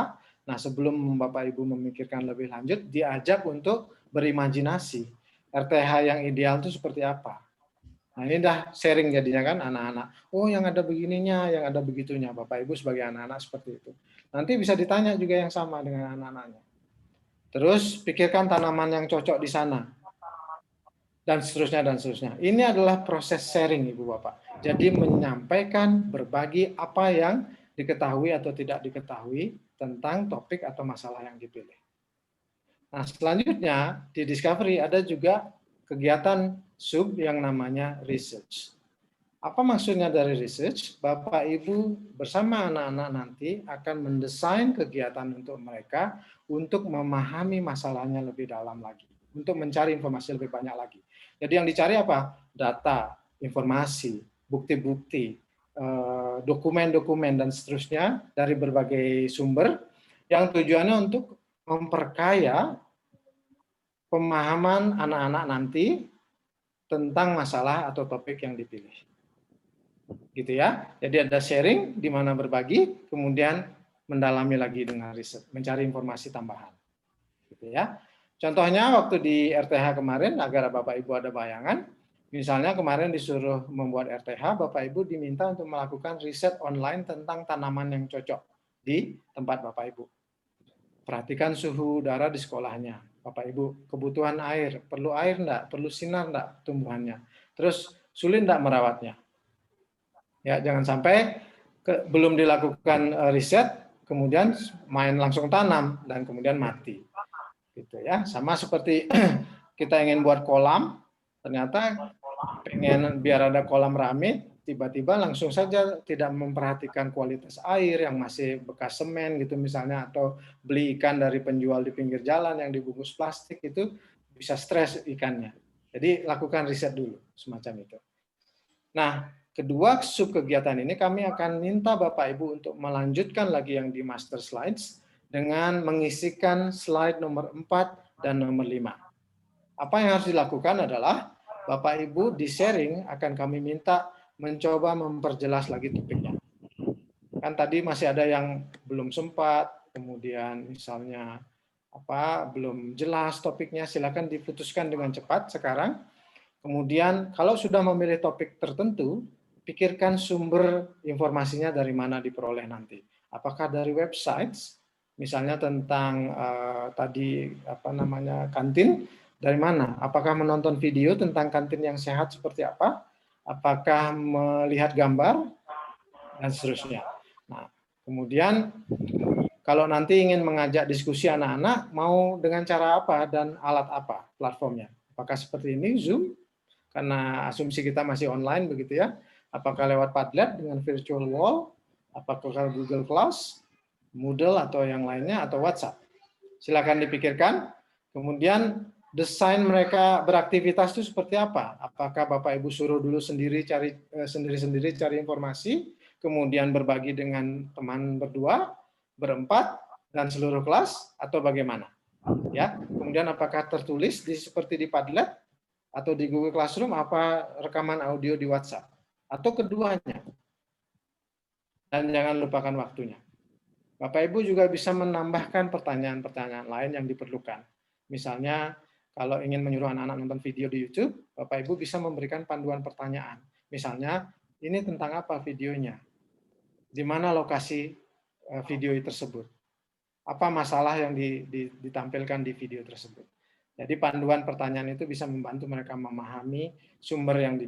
Nah, sebelum Bapak Ibu memikirkan lebih lanjut, diajak untuk berimajinasi. RTH yang ideal itu seperti apa? Nah, ini dah sharing jadinya kan anak-anak. Oh, yang ada begininya, yang ada begitunya. Bapak Ibu sebagai anak-anak seperti itu. Nanti bisa ditanya juga yang sama dengan anak-anaknya. Terus pikirkan tanaman yang cocok di sana. Dan seterusnya, dan seterusnya. Ini adalah proses sharing, Ibu Bapak. Jadi menyampaikan, berbagi apa yang diketahui atau tidak diketahui tentang topik atau masalah yang dipilih. Nah, selanjutnya di Discovery ada juga kegiatan sub yang namanya research. Apa maksudnya dari research? Bapak Ibu bersama anak-anak nanti akan mendesain kegiatan untuk mereka untuk memahami masalahnya lebih dalam lagi, untuk mencari informasi lebih banyak lagi. Jadi yang dicari apa? Data, informasi, bukti-bukti, dokumen-dokumen, dan seterusnya dari berbagai sumber yang tujuannya untuk memperkaya pemahaman anak-anak nanti tentang masalah atau topik yang dipilih. Gitu ya. Jadi ada sharing di mana berbagi, kemudian mendalami lagi dengan riset, mencari informasi tambahan. Gitu ya. Contohnya waktu di RTH kemarin, agar Bapak Ibu ada bayangan, misalnya kemarin disuruh membuat RTH, Bapak Ibu diminta untuk melakukan riset online tentang tanaman yang cocok di tempat Bapak Ibu. Perhatikan suhu udara di sekolahnya. Bapak Ibu, kebutuhan air, perlu air enggak? Perlu sinar enggak tumbuhannya? Terus sulit enggak merawatnya? Ya, jangan sampai belum dilakukan riset, kemudian main langsung tanam dan kemudian mati. Gitu ya, sama seperti kita ingin buat kolam, ternyata pengen biar ada kolam rame, tiba-tiba langsung saja tidak memperhatikan kualitas air yang masih bekas semen gitu misalnya, atau beli ikan dari penjual di pinggir jalan yang dibungkus plastik, itu bisa stres ikannya. Jadi lakukan riset dulu semacam itu. Nah, kedua sub kegiatan ini kami akan minta Bapak Ibu untuk melanjutkan lagi yang di master slides dengan mengisikan slide nomor 4 dan nomor 5. Apa yang harus dilakukan adalah Bapak Ibu di sharing akan kami minta mencoba memperjelas lagi topiknya. Kan tadi masih ada yang belum sempat, kemudian misalnya belum jelas topiknya, silakan diputuskan dengan cepat sekarang. Kemudian kalau sudah memilih topik tertentu, pikirkan sumber informasinya dari mana diperoleh nanti. Apakah dari website, misalnya tentang tadi kantin, dari mana? Apakah menonton video tentang kantin yang sehat seperti apa? Apakah melihat gambar dan seterusnya. Nah, kemudian kalau nanti ingin mengajak diskusi anak-anak, mau dengan cara apa dan alat apa platformnya? Apakah seperti ini Zoom? Karena asumsi kita masih online begitu ya. Apakah lewat Padlet dengan virtual wall? Apakah Google Class, Moodle atau yang lainnya, atau WhatsApp? Silakan dipikirkan. Kemudian desain mereka beraktivitas itu seperti apa? Apakah Bapak Ibu suruh dulu sendiri-sendiri cari informasi, kemudian berbagi dengan teman berdua, berempat, dan seluruh kelas, atau bagaimana? Ya, kemudian apakah tertulis seperti di Padlet atau di Google Classroom, apa rekaman audio di WhatsApp, atau keduanya? Dan jangan lupakan waktunya. Bapak Ibu juga bisa menambahkan pertanyaan-pertanyaan lain yang diperlukan. Misalnya, kalau ingin menyuruh anak-anak nonton video di YouTube, Bapak Ibu bisa memberikan panduan pertanyaan. Misalnya, ini tentang apa videonya? Di mana lokasi video tersebut? Apa masalah yang ditampilkan di video tersebut? Jadi panduan pertanyaan itu bisa membantu mereka memahami sumber yang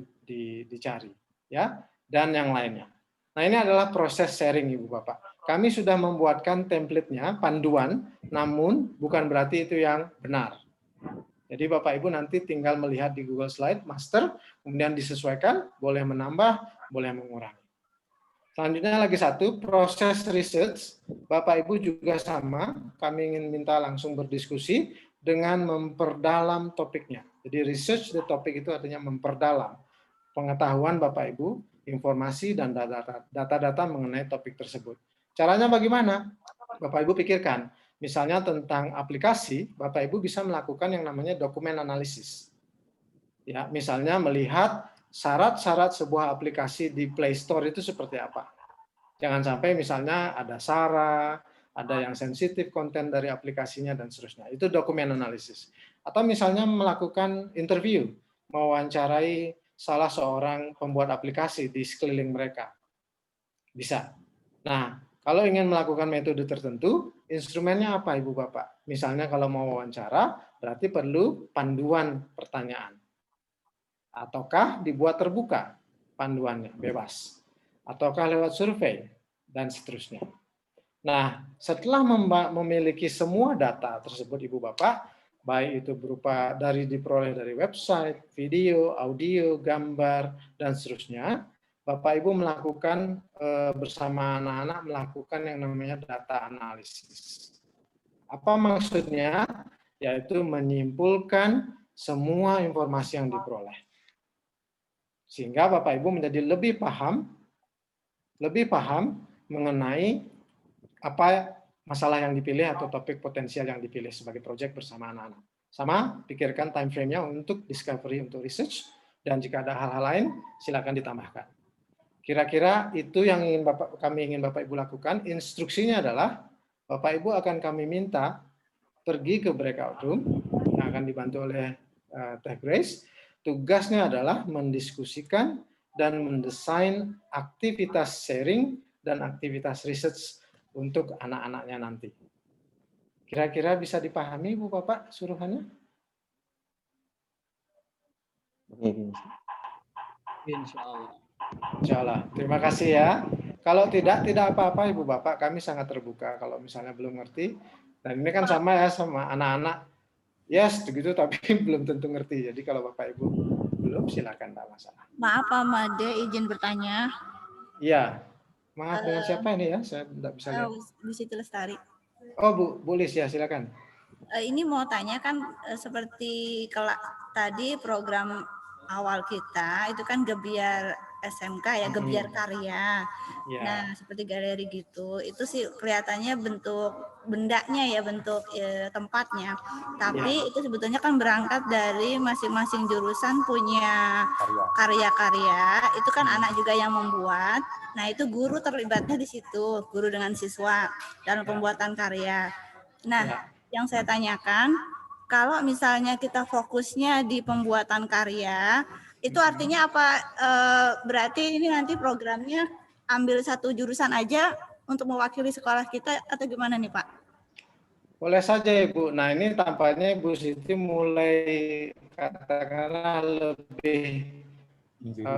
dicari, ya, dan yang lainnya. Nah, ini adalah proses sharing, Ibu Bapak. Kami sudah membuatkan template-nya, panduan, namun bukan berarti itu yang benar. Jadi Bapak Ibu nanti tinggal melihat di Google Slide, master, kemudian disesuaikan, boleh menambah, boleh mengurangi. Selanjutnya lagi satu, proses research. Bapak Ibu juga sama, kami ingin minta langsung berdiskusi dengan memperdalam topiknya. Jadi research the topic itu artinya memperdalam pengetahuan Bapak Ibu, informasi dan data-data mengenai topik tersebut. Caranya bagaimana? Bapak Ibu pikirkan, misalnya tentang aplikasi, Bapak Ibu bisa melakukan yang namanya dokumen analisis. Ya, misalnya melihat syarat-syarat sebuah aplikasi di Play Store itu seperti apa. Jangan sampai misalnya ada SARA, ada yang sensitif konten dari aplikasinya dan seterusnya. Itu dokumen analisis. Atau misalnya melakukan interview, mewawancarai salah seorang pembuat aplikasi di sekeliling mereka. Bisa. Nah, kalau ingin melakukan metode tertentu, instrumennya apa Ibu Bapak? Misalnya kalau mau wawancara, berarti perlu panduan pertanyaan. Ataukah dibuat terbuka panduannya, bebas. Ataukah lewat survei, dan seterusnya. Nah, setelah memiliki semua data tersebut Ibu Bapak, baik itu berupa diperoleh dari website, video, audio, gambar, dan seterusnya, Bapak Ibu melakukan bersama anak-anak melakukan yang namanya data analisis. Apa maksudnya? Yaitu menyimpulkan semua informasi yang diperoleh. Sehingga Bapak Ibu menjadi lebih paham mengenai apa masalah yang dipilih atau topik potensial yang dipilih sebagai proyek bersama anak-anak. Sama, pikirkan time frame-nya untuk discovery, untuk research, dan jika ada hal-hal lain, silakan ditambahkan. Kira-kira itu yang kami ingin Bapak Ibu lakukan. Instruksinya adalah, Bapak Ibu akan kami minta pergi ke breakout room, yang akan dibantu oleh Teh Grace. Tugasnya adalah mendiskusikan dan mendesain aktivitas sharing dan aktivitas research untuk anak-anaknya nanti. Kira-kira bisa dipahami, Bu Bapak, suruhannya? Insya Allah. Insya Allah. Terima kasih ya. Kalau tidak apa-apa, Ibu Bapak. Kami sangat terbuka kalau misalnya belum ngerti. Dan ini kan sama ya sama anak-anak. Yes, begitu, tapi belum tentu ngerti. Jadi kalau Bapak Ibu belum, silakan, tidak masalah. Maaf Pak Made, izin bertanya. Iya. Maaf, dengan siapa ini ya? Saya tidak bisa lihat. Bu Siti Lestari. Oh, Bu Lis ya, silakan. Ini mau tanya kan seperti kalau tadi program awal kita itu kan Gebiar SMK ya, Gebiar Karya. Ya. Nah, seperti galeri gitu. Itu sih kelihatannya bentuk bendanya ya, bentuk tempatnya. Tapi itu sebetulnya kan berangkat dari masing-masing jurusan punya karya-karya. Itu kan anak juga yang membuat. Nah, itu guru terlibatnya di situ, guru dengan siswa dalam pembuatan karya. Nah, yang saya tanyakan, kalau misalnya kita fokusnya di pembuatan karya, itu artinya apa? Berarti ini nanti programnya ambil satu jurusan aja untuk mewakili sekolah kita atau gimana nih Pak? Boleh saja Ibu. Nah ini tampaknya Ibu Siti mulai katakanlah lebih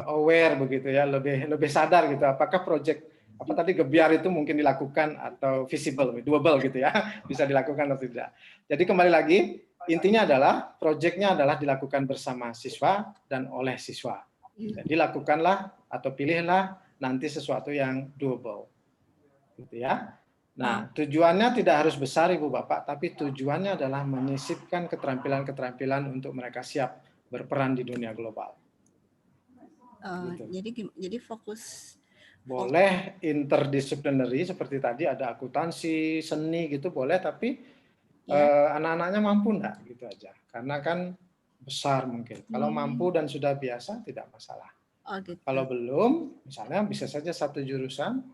aware begitu ya, lebih sadar gitu. Apakah proyek apa tadi Gebiar itu mungkin dilakukan atau visible, doable gitu ya, bisa dilakukan atau tidak. Jadi kembali lagi, intinya adalah proyeknya adalah dilakukan bersama siswa dan oleh siswa. Jadi lakukanlah atau pilihlah nanti sesuatu yang doable, gitu ya. Nah tujuannya tidak harus besar Ibu Bapak, tapi tujuannya adalah menyisipkan keterampilan-keterampilan untuk mereka siap berperan di dunia global. Gitu. Jadi fokus. Boleh interdisciplinary seperti tadi ada akuntansi, seni gitu boleh, tapi anak-anaknya mampu enggak gitu aja. Karena kan besar mungkin. Kalau mampu dan sudah biasa tidak masalah. Oh, gitu. Kalau belum, misalnya bisa saja satu jurusan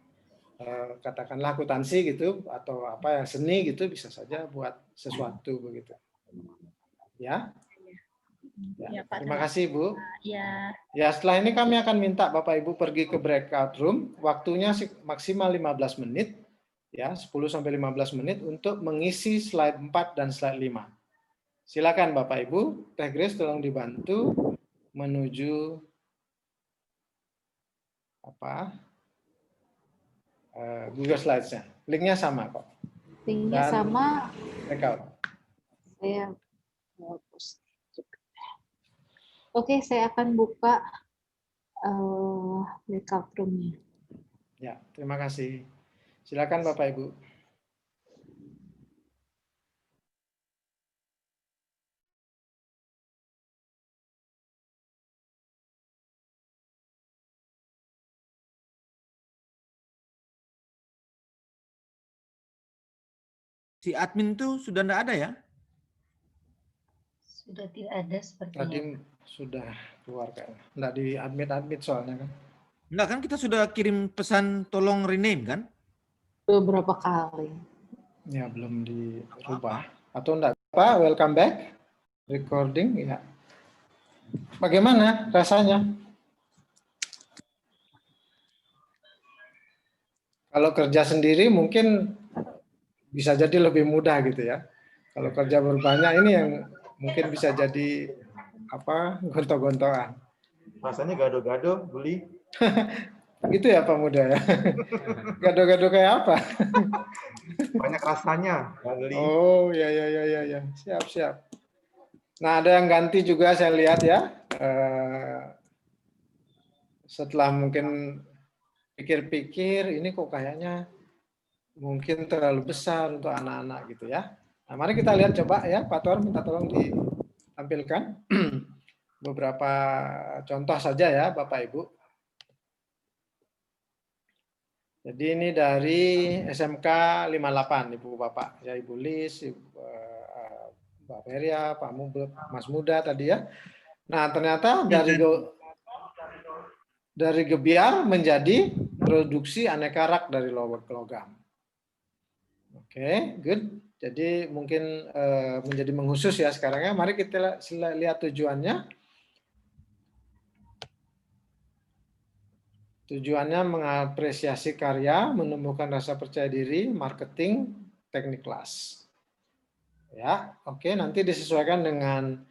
katakanlah akuntansi gitu atau apa yang seni gitu bisa saja buat sesuatu begitu. Ya. Ya, Pak. Terima kasih Bu. Ya. Ya, setelah ini kami akan minta Bapak Ibu pergi ke breakout room, waktunya maksimal 15 menit, ya 10 sampai 15 menit untuk mengisi slide 4 dan slide 5. Silakan Bapak Ibu, Teh Grace tolong dibantu menuju Google Slides-nya. Linknya sama kok. Linknya sama. Breakout. Saya post. Oke, saya akan buka breakout room-nya. Ya, terima kasih. Silakan Bapak Ibu. Si admin tuh sudah enggak ada ya? Sudah tidak ada sepertinya. Tadi sudah keluar kan. Enggak di admit soalnya kan. Enggak kan kita sudah kirim pesan tolong rename kan? Beberapa kali. Ya, belum dirubah. Atau enggak? Pak, welcome back. Recording, ya. Bagaimana rasanya? Kalau kerja sendiri mungkin bisa jadi lebih mudah gitu ya. Kalau kerja berbanyak ini yang mungkin bisa jadi gontok-gontokan. Rasanya gado-gado, Buli. Gitu ya Pak Muda ya. Gado-gado kayak apa? Banyak rasanya, Buli. Oh ya. Siap. Nah, ada yang ganti juga saya lihat ya. Setelah mungkin pikir-pikir ini kok kayaknya mungkin terlalu besar untuk anak-anak gitu ya. Nah, mari kita lihat coba ya, Pak Tuar minta tolong ditampilkan beberapa contoh saja ya, Bapak Ibu. Jadi ini dari SMK 58, Ibu Bapak, ya Ibu Lis, Mbak Feria, Pak Mas Muda tadi ya. Nah, ternyata dari gebiar menjadi produksi aneka rak dari logam. Oke, good. Jadi mungkin menjadi mengkhusus ya sekarang ya. Mari kita lihat tujuannya. Tujuannya mengapresiasi karya, menumbuhkan rasa percaya diri, marketing, teknik kelas. Ya, oke. Nanti disesuaikan dengan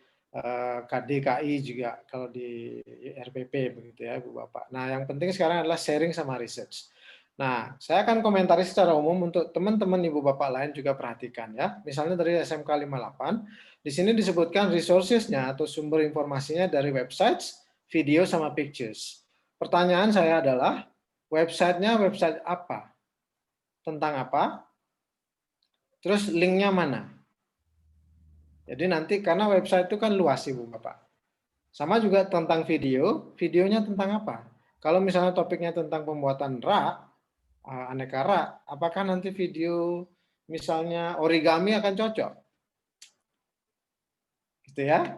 KDKI juga kalau di RPP begitu ya, Bu Bapak. Nah, yang penting sekarang adalah sharing sama research. Nah, saya akan komentari secara umum untuk teman-teman Ibu Bapak lain juga perhatikan ya. Misalnya dari SMK 58, di sini disebutkan resources-nya atau sumber informasinya dari websites, video sama pictures. Pertanyaan saya adalah, website-nya website apa? Tentang apa? Terus link-nya mana? Jadi nanti karena website itu kan luas Ibu Bapak. Sama juga tentang video, videonya tentang apa? Kalau misalnya topiknya tentang pembuatan rak, aneka rak, apakah nanti video misalnya origami akan cocok? Gitu ya,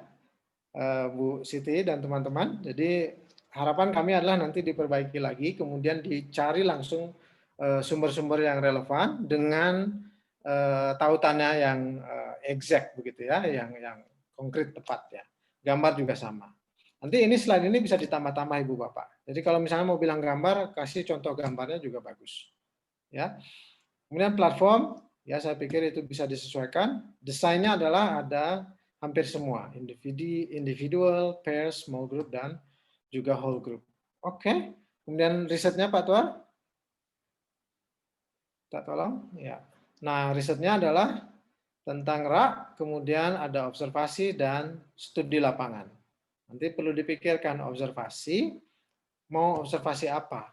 Bu Siti dan teman-teman. Jadi harapan kami adalah nanti diperbaiki lagi, kemudian dicari langsung sumber-sumber yang relevan dengan tautannya yang exact begitu ya, yang konkret tepat ya. Gambar juga sama. Nanti ini slide ini bisa ditambah-tambah Ibu Bapak. Jadi kalau misalnya mau bilang gambar, kasih contoh gambarnya juga bagus. Ya. Kemudian platform, ya saya pikir itu bisa disesuaikan. Desainnya adalah ada hampir semua, individual, pairs, small group dan juga whole group. Oke. Kemudian risetnya Pak Tuar. Tak tolong, ya. Nah, risetnya adalah tentang rak, kemudian ada observasi dan studi lapangan. Nanti perlu dipikirkan observasi, mau observasi apa.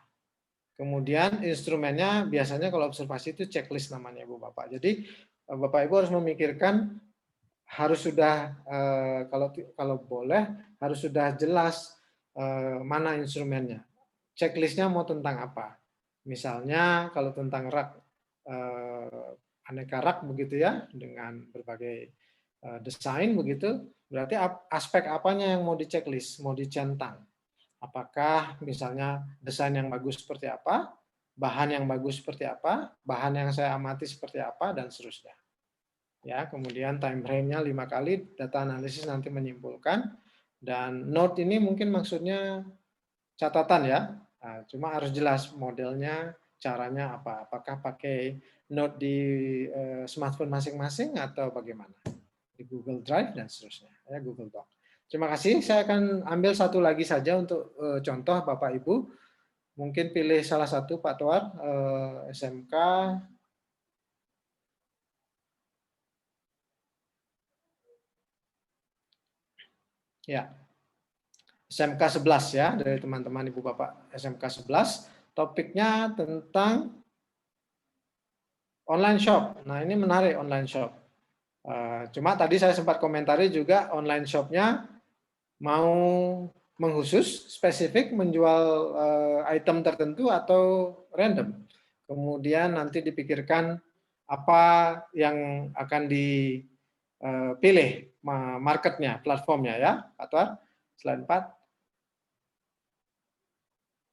Kemudian instrumennya biasanya kalau observasi itu checklist namanya Ibu Bapak. Jadi Bapak Ibu harus memikirkan, harus sudah kalau boleh harus sudah jelas mana instrumennya. Checklistnya mau tentang apa. Misalnya kalau tentang rak, aneka rak begitu ya, dengan berbagai desain begitu, berarti aspek apanya yang mau diceklis, mau dicentang. Apakah misalnya desain yang bagus seperti apa, bahan yang bagus seperti apa, bahan yang saya amati seperti apa, dan seterusnya. Ya, kemudian time frame-nya 5 kali, data analisis nanti menyimpulkan, dan note ini mungkin maksudnya catatan ya, nah, cuma harus jelas modelnya, caranya apa, apakah pakai note di smartphone masing-masing atau bagaimana, di Google Drive dan seterusnya, ya Google Doc. Terima kasih, saya akan ambil satu lagi saja untuk contoh Bapak Ibu, mungkin pilih salah satu Pak Toar, SMK, ya, SMK 11 ya, dari teman-teman Ibu Bapak SMK 11, topiknya tentang online shop. Nah, ini menarik online shop. Cuma tadi saya sempat komentari juga online shopnya mau mengkhusus, spesifik, menjual item tertentu atau random. Kemudian nanti dipikirkan apa yang akan dipilih marketnya, platformnya ya, Pak Tuan. Slide 4.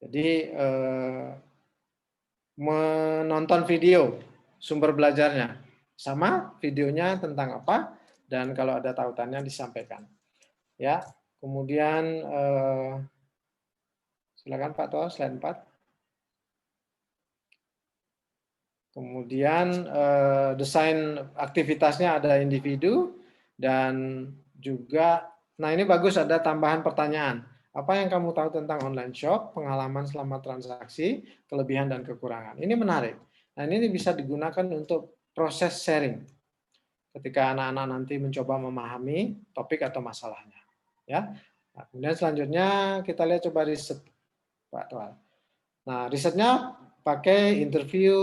Jadi menonton video sumber belajarnya, sama videonya tentang apa, dan kalau ada tautannya disampaikan. Ya, kemudian silakan Pak Toa, slide 4. Kemudian desain aktivitasnya ada individu dan juga, nah ini bagus ada tambahan pertanyaan. Apa yang kamu tahu tentang online shop, pengalaman selama transaksi, kelebihan dan kekurangan. Ini menarik. Nah ini bisa digunakan untuk proses sharing. Ketika anak-anak nanti mencoba memahami topik atau masalahnya. Ya. Nah, kemudian selanjutnya kita lihat coba riset, Pak Tuan. Nah risetnya pakai interview.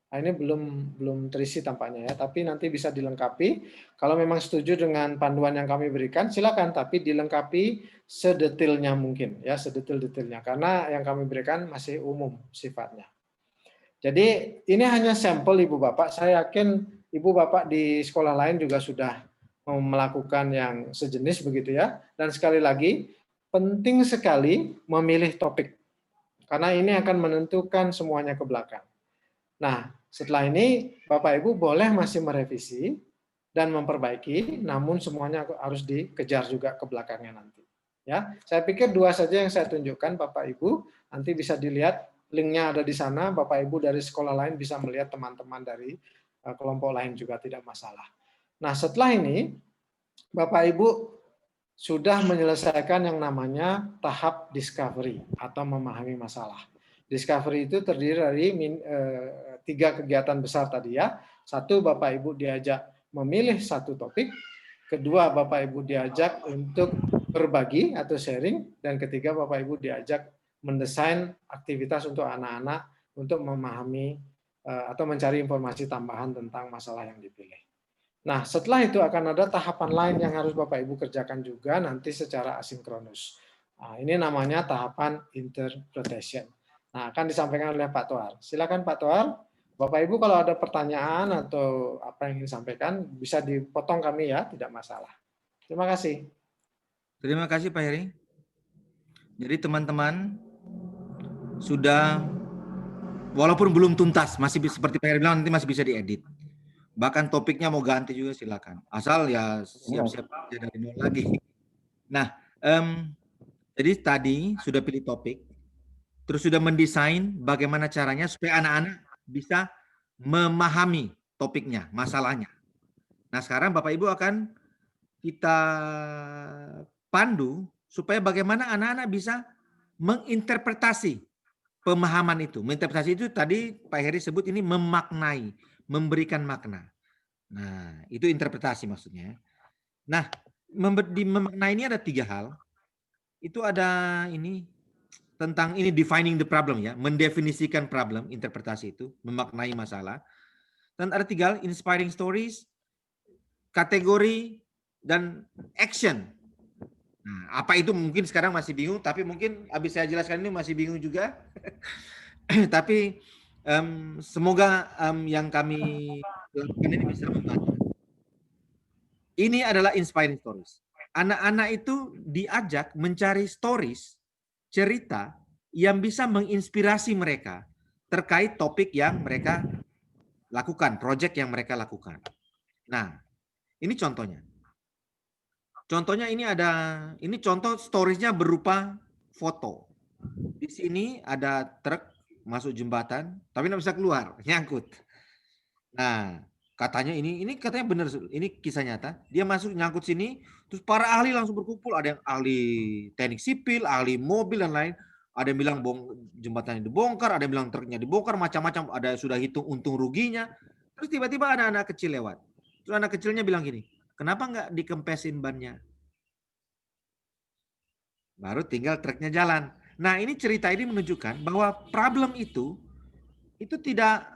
Nah, ini belum terisi tampaknya ya, tapi nanti bisa dilengkapi. Kalau memang setuju dengan panduan yang kami berikan, silakan, tapi dilengkapi sedetailnya mungkin, ya sedetail-detailnya, karena yang kami berikan masih umum sifatnya. Jadi ini hanya sampel Ibu Bapak. Saya yakin Ibu Bapak di sekolah lain juga sudah melakukan yang sejenis begitu ya. Dan sekali lagi, penting sekali memilih topik, karena ini akan menentukan semuanya ke belakang. Nah, setelah ini Bapak Ibu boleh masih merevisi dan memperbaiki, namun semuanya harus dikejar juga ke belakangnya nanti. Ya, saya pikir dua saja yang saya tunjukkan Bapak Ibu, nanti bisa dilihat linknya ada di sana. Bapak Ibu dari sekolah lain bisa melihat teman-teman dari kelompok lain juga tidak masalah. Nah, setelah ini Bapak Ibu sudah menyelesaikan yang namanya tahap discovery atau memahami masalah. Discovery itu terdiri dari 3 kegiatan besar tadi ya. 1, Bapak Ibu diajak memilih satu topik. 2, Bapak Ibu diajak untuk berbagi atau sharing. Dan 3, Bapak Ibu diajak mendesain aktivitas untuk anak-anak untuk memahami atau mencari informasi tambahan tentang masalah yang dipilih. Nah, setelah itu akan ada tahapan lain yang harus Bapak Ibu kerjakan juga nanti secara asinkronus. Nah, ini namanya tahapan interpretation. Nah, akan disampaikan oleh Pak Toar. Silakan Pak Toar. Bapak Ibu kalau ada pertanyaan atau apa yang ingin disampaikan bisa dipotong kami ya, tidak masalah. Terima kasih. Terima kasih Pak Heri. Jadi teman-teman sudah, walaupun belum tuntas, masih seperti Pak Heri bilang nanti masih bisa diedit. Bahkan topiknya mau ganti juga silakan. Asal ya siap-siap dari nol lagi. Nah, jadi tadi sudah pilih topik, terus sudah mendesain bagaimana caranya supaya anak-anak bisa memahami topiknya, masalahnya. Nah, sekarang Bapak Ibu akan kita pandu supaya bagaimana anak-anak bisa menginterpretasi pemahaman itu. Menginterpretasi itu tadi Pak Heri sebut ini memaknai, memberikan makna. Nah, itu interpretasi maksudnya. Nah, di memaknai ini ada 3 hal. Itu ada ini tentang ini defining the problem ya, mendefinisikan problem, interpretasi itu, memaknai masalah. Dan ada 3 hal, inspiring stories, kategori, dan action. Nah, apa itu mungkin sekarang masih bingung, tapi mungkin habis saya jelaskan ini masih bingung juga. Tapi semoga yang kami lakukan ini bisa membantu. Ini adalah inspiring stories. Anak-anak itu diajak mencari stories, cerita yang bisa menginspirasi mereka terkait topik yang mereka lakukan, project yang mereka lakukan. Nah, ini contohnya. Contohnya ini contoh storiesnya berupa foto. Di sini ada truk masuk jembatan, tapi nggak bisa keluar, nyangkut. Nah, katanya ini katanya benar, ini kisah nyata. Dia masuk nyangkut sini, terus para ahli langsung berkumpul. Ada yang ahli teknik sipil, ahli mobil dan lain. Ada yang bilang jembatannya dibongkar, ada yang bilang truknya dibongkar, macam-macam. Ada yang sudah hitung untung ruginya. Terus tiba-tiba ada anak kecil lewat. Terus anak kecilnya bilang gini, kenapa nggak dikempesin bannya? Baru tinggal truknya jalan. Nah, ini cerita ini menunjukkan bahwa problem itu tidak,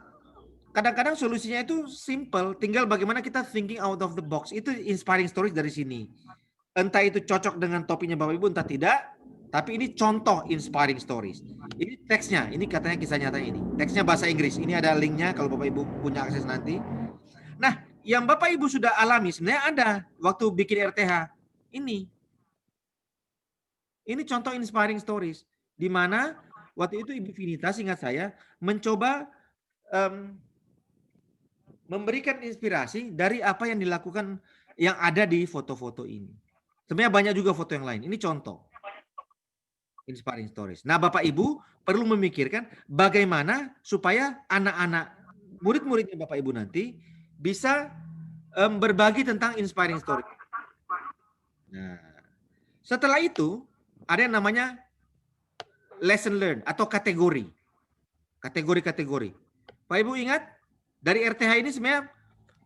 kadang-kadang solusinya itu simple, tinggal bagaimana kita thinking out of the box. Itu inspiring stories dari sini. Entah itu cocok dengan topiknya Bapak Ibu, entah tidak, tapi ini contoh inspiring stories. Ini teksnya, ini katanya kisah nyata ini. Teksnya bahasa Inggris, ini ada linknya kalau Bapak Ibu punya akses nanti. Nah, yang Bapak Ibu sudah alami sebenarnya ada waktu bikin RTH. Ini contoh inspiring stories. Di mana waktu itu Ibu Vinita, seingat saya, mencoba memberikan inspirasi dari apa yang dilakukan yang ada di foto-foto ini. Sebenarnya banyak juga foto yang lain. Ini contoh inspiring stories. Nah, Bapak Ibu perlu memikirkan bagaimana supaya anak-anak murid-muridnya Bapak Ibu nanti bisa berbagi tentang inspiring story. Nah, setelah itu ada yang namanya lesson learned atau kategori. Kategori-kategori. Bapak Ibu ingat, dari RTH ini sebenarnya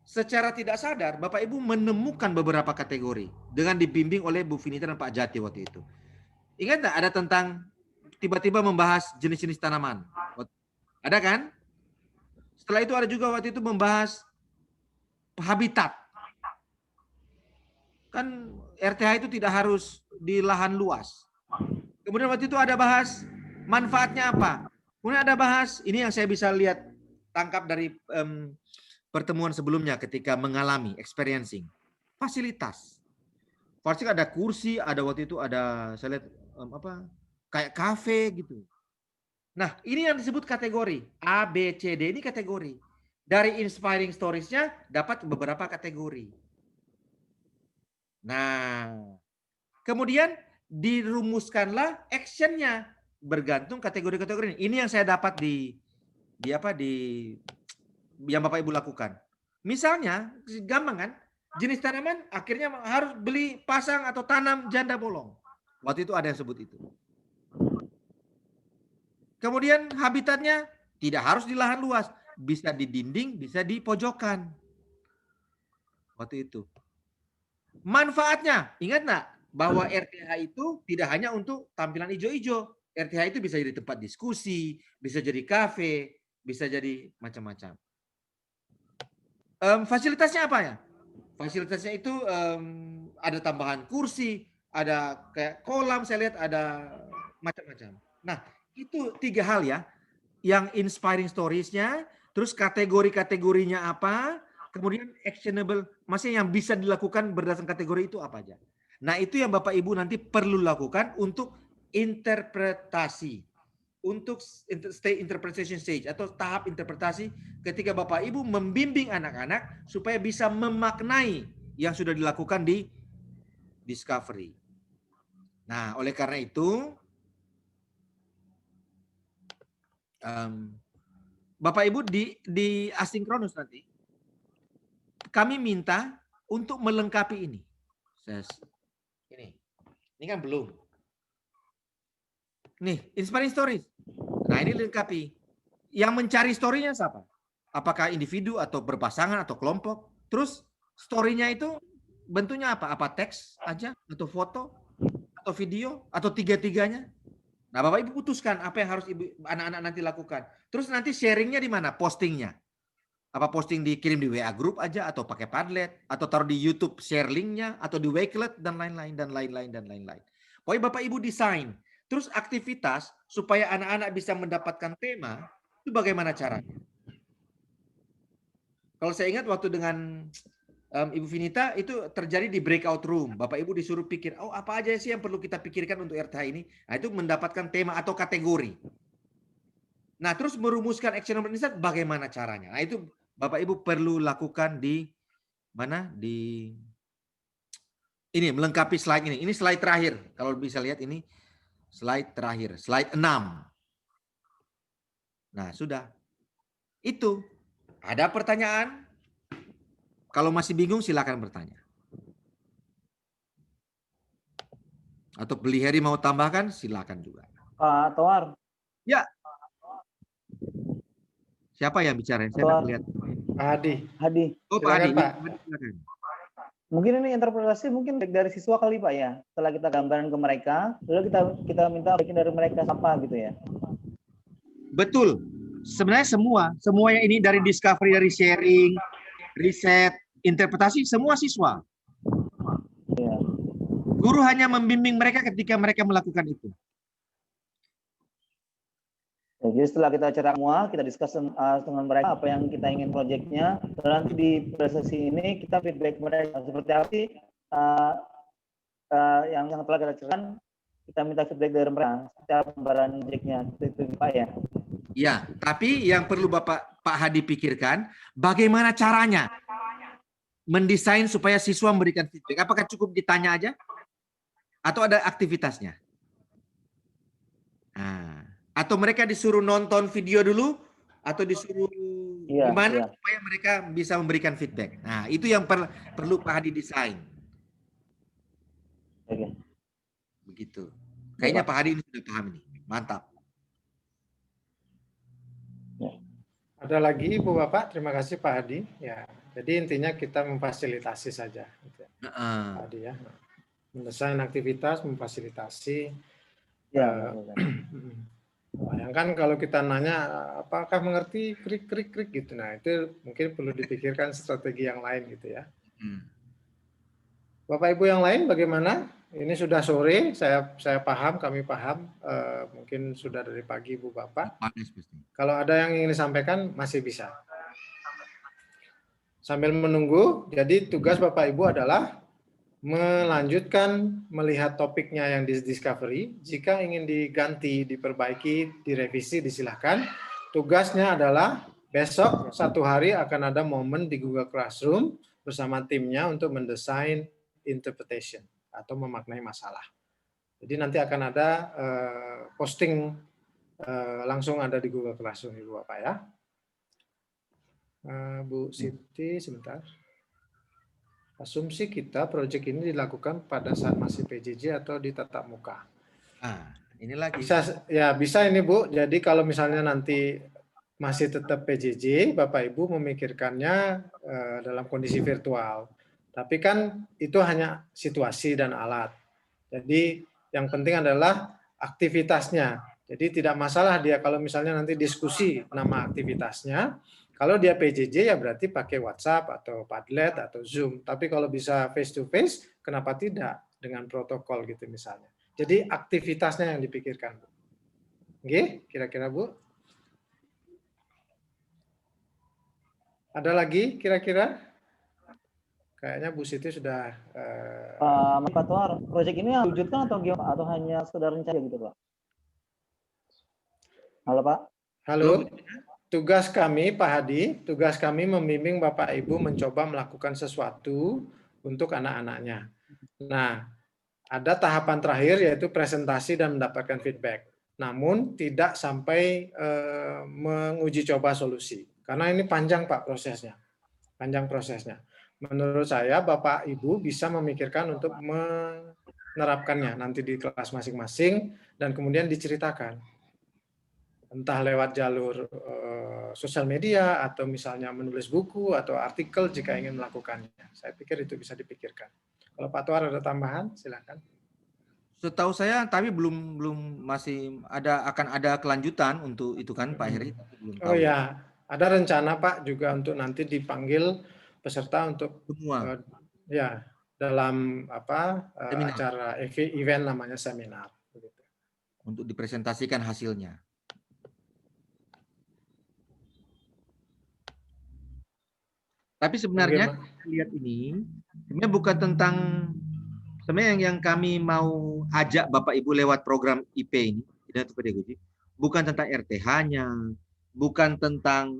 secara tidak sadar Bapak Ibu menemukan beberapa kategori dengan dibimbing oleh Bu Vinita dan Pak Jati waktu itu. Ingat nggak ada tentang tiba-tiba membahas jenis-jenis tanaman? Ada kan? Setelah itu ada juga waktu itu membahas habitat. Kan RTH itu tidak harus di lahan luas. Kemudian waktu itu ada bahas manfaatnya apa. Kemudian ada bahas, ini yang saya bisa lihat, tangkap dari pertemuan sebelumnya ketika mengalami, experiencing. Fasilitas. Pasti ada kursi, ada waktu itu ada, saya lihat kayak kafe gitu. Nah, ini yang disebut kategori. A, B, C, D ini kategori. Dari inspiring stories-nya dapat beberapa kategori. Nah, kemudian dirumuskanlah action-nya bergantung kategori-kategori ini. Ini yang saya dapat di yang Bapak Ibu lakukan. Misalnya, gampang kan? Jenis tanaman akhirnya harus beli pasang atau tanam janda bolong. Waktu itu ada yang sebut itu. Kemudian habitatnya tidak harus di lahan luas. Bisa di dinding, bisa di pojokan. Waktu itu. Manfaatnya, ingat nggak? Bahwa RTH itu tidak hanya untuk tampilan hijau-hijau. RTH itu bisa jadi tempat diskusi, bisa jadi kafe, bisa jadi macam-macam. Fasilitasnya apa ya? Fasilitasnya itu ada tambahan kursi, ada kayak kolam, saya lihat ada macam-macam. Nah, itu 3 hal ya. Yang inspiring stories-nya, terus kategori-kategorinya apa, kemudian actionable, maksudnya yang bisa dilakukan berdasarkan kategori itu apa aja. Nah, itu yang Bapak Ibu nanti perlu lakukan untuk interpretasi. Untuk interpretation stage atau tahap interpretasi ketika Bapak Ibu membimbing anak-anak supaya bisa memaknai yang sudah dilakukan di discovery. Nah, oleh karena itu Bapak Ibu di asinkronus nanti kami minta untuk melengkapi ini. Ini kan belum. Nih, inspiring stories. Nah, ini lengkapi. Yang mencari story-nya siapa? Apakah individu atau berpasangan atau kelompok? Terus story-nya itu bentuknya apa? Apa teks aja atau foto atau video atau tiga-tiganya? Nah, Bapak Ibu putuskan apa yang harus anak-anak nanti lakukan. Terus nanti sharingnya di mana? Postingnya. Apa posting dikirim di WA group aja atau pakai Padlet atau taruh di YouTube share linknya atau di Wakelet dan lain-lain dan lain-lain dan lain-lain. Pokoknya Bapak Ibu desain. Terus aktivitas supaya anak-anak bisa mendapatkan tema itu bagaimana caranya? Kalau saya ingat waktu dengan Ibu Vinita itu terjadi di breakout room. Bapak Ibu disuruh pikir, oh apa aja sih yang perlu kita pikirkan untuk RTH ini? Nah, itu mendapatkan tema atau kategori. Nah, terus merumuskan action insight bagaimana caranya? Nah, itu Bapak Ibu perlu lakukan di mana? Di ini melengkapi slide ini. Ini slide terakhir. Kalau bisa lihat ini slide terakhir, slide 6. Nah, sudah. Itu. Ada pertanyaan? Kalau masih bingung silakan bertanya. Atau Beli Heri mau tambahkan silakan juga. Pak Toar. Ya. Siapa yang bicara? Saya tidak lihat. Hadi. Hadi. Oh, Pak Hadi. Pak. Silakan. Mungkin ini interpretasi mungkin dari siswa kali Pak ya. Setelah kita gambaran ke mereka, lalu kita minta bikin dari mereka apa gitu ya. Betul. Sebenarnya semuanya ini dari discovery, dari sharing, riset, interpretasi, semua siswa. Ya. Guru hanya membimbing mereka ketika mereka melakukan itu. Ya, jadi setelah kita cerita semua, kita diskus dengan mereka apa yang kita ingin proyeknya, dan nanti di sesi ini kita feedback mereka seperti apa sih yang telah kita ceritakan, kita minta feedback dari mereka secara gambaran proyeknya, itu Pak ya. Ya, tapi yang perlu Pak Hadi pikirkan, bagaimana caranya mendesain supaya siswa memberikan feedback. Apakah cukup ditanya aja? Atau ada aktivitasnya? Nah, atau mereka disuruh nonton video dulu, atau disuruh gimana supaya mereka bisa memberikan feedback. Nah, itu yang perlu Pak Hadi desain. Oke. Begitu. Kayaknya Pak Hadi ini sudah paham ini. Mantap. Ada lagi Ibu Bapak? Terima kasih Pak Hadi. Ya, jadi intinya kita memfasilitasi saja. Pak Hadi ya. Mendesain aktivitas, memfasilitasi. Ya. Bayangkan kalau kita nanya apakah mengerti krik gitu. Nah, itu mungkin perlu dipikirkan strategi yang lain gitu ya. Bapak Ibu yang lain bagaimana? Ini sudah sore, saya paham, kami paham. Mungkin sudah dari pagi Ibu Bapak. Kalau ada yang ingin disampaikan masih bisa. Sambil menunggu, jadi tugas Bapak Ibu adalah melanjutkan melihat topiknya yang di discovery. Jika ingin diganti, diperbaiki, direvisi, disilahkan. Tugasnya adalah besok satu hari akan ada momen di Google Classroom bersama timnya untuk mendesain interpretation atau memaknai masalah. Jadi nanti akan ada posting langsung ada di Google Classroom Ibu Bapak ya. Bu Siti sebentar. Asumsi kita proyek ini dilakukan pada saat masih PJJ atau di tatap muka. Ini lagi. Bisa ini Bu. Jadi kalau misalnya nanti masih tetap PJJ, Bapak Ibu memikirkannya dalam kondisi virtual. Tapi kan itu hanya situasi dan alat. Jadi yang penting adalah aktivitasnya. Jadi tidak masalah dia kalau misalnya nanti diskusi nama aktivitasnya. Kalau dia PJJ ya berarti pakai WhatsApp atau Padlet atau Zoom. Tapi kalau bisa face to face, kenapa tidak dengan protokol gitu misalnya. Jadi aktivitasnya yang dipikirkan. Oke, kira-kira Bu? Ada lagi kira-kira? Kayaknya Bu Siti sudah. Pak Toar, proyek ini wujudkan atau hanya sekedar rencana gitu Pak? Halo Pak. Halo. Tugas kami, Pak Hadi, tugas kami membimbing Bapak Ibu mencoba melakukan sesuatu untuk anak-anaknya. Nah, ada tahapan terakhir yaitu presentasi dan mendapatkan feedback. Namun tidak sampai menguji coba solusi. Karena ini panjang Pak prosesnya. Panjang prosesnya. Menurut saya Bapak Ibu bisa memikirkan untuk menerapkannya nanti di kelas masing-masing dan kemudian diceritakan. Entah lewat jalur sosial media atau misalnya menulis buku atau artikel jika ingin melakukannya. Saya pikir itu bisa dipikirkan. Kalau Pak Tuar ada tambahan, silakan. Setahu saya tapi belum masih akan ada kelanjutan untuk itu kan Pak Heri. Oh ya, ada rencana Pak juga untuk nanti dipanggil peserta untuk ya dalam acara event namanya seminar. Untuk dipresentasikan hasilnya. Tapi sebenarnya lihat ini sebenarnya bukan tentang sebenarnya yang kami mau ajak Bapak Ibu lewat program IP ini, identitas pedagogi, bukan tentang RTH-nya, bukan tentang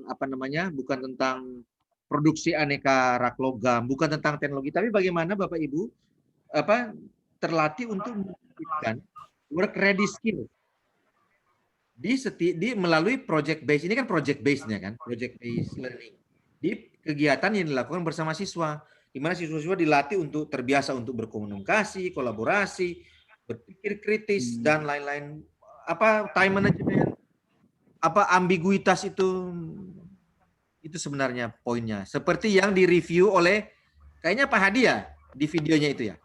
bukan tentang produksi aneka rak logam, bukan tentang teknologi, tapi bagaimana Bapak Ibu terlatih untuk mengaktifkan work ready skill di melalui project base. Ini kan project base-nya kan, project base learning. Di kegiatan yang dilakukan bersama siswa, di mana siswa-siswa dilatih untuk terbiasa untuk berkomunikasi, kolaborasi, berpikir kritis dan lain-lain. Time management, ambiguitas itu sebenarnya poinnya. Seperti yang direview oleh kayaknya Pak Hadi ya di videonya itu ya.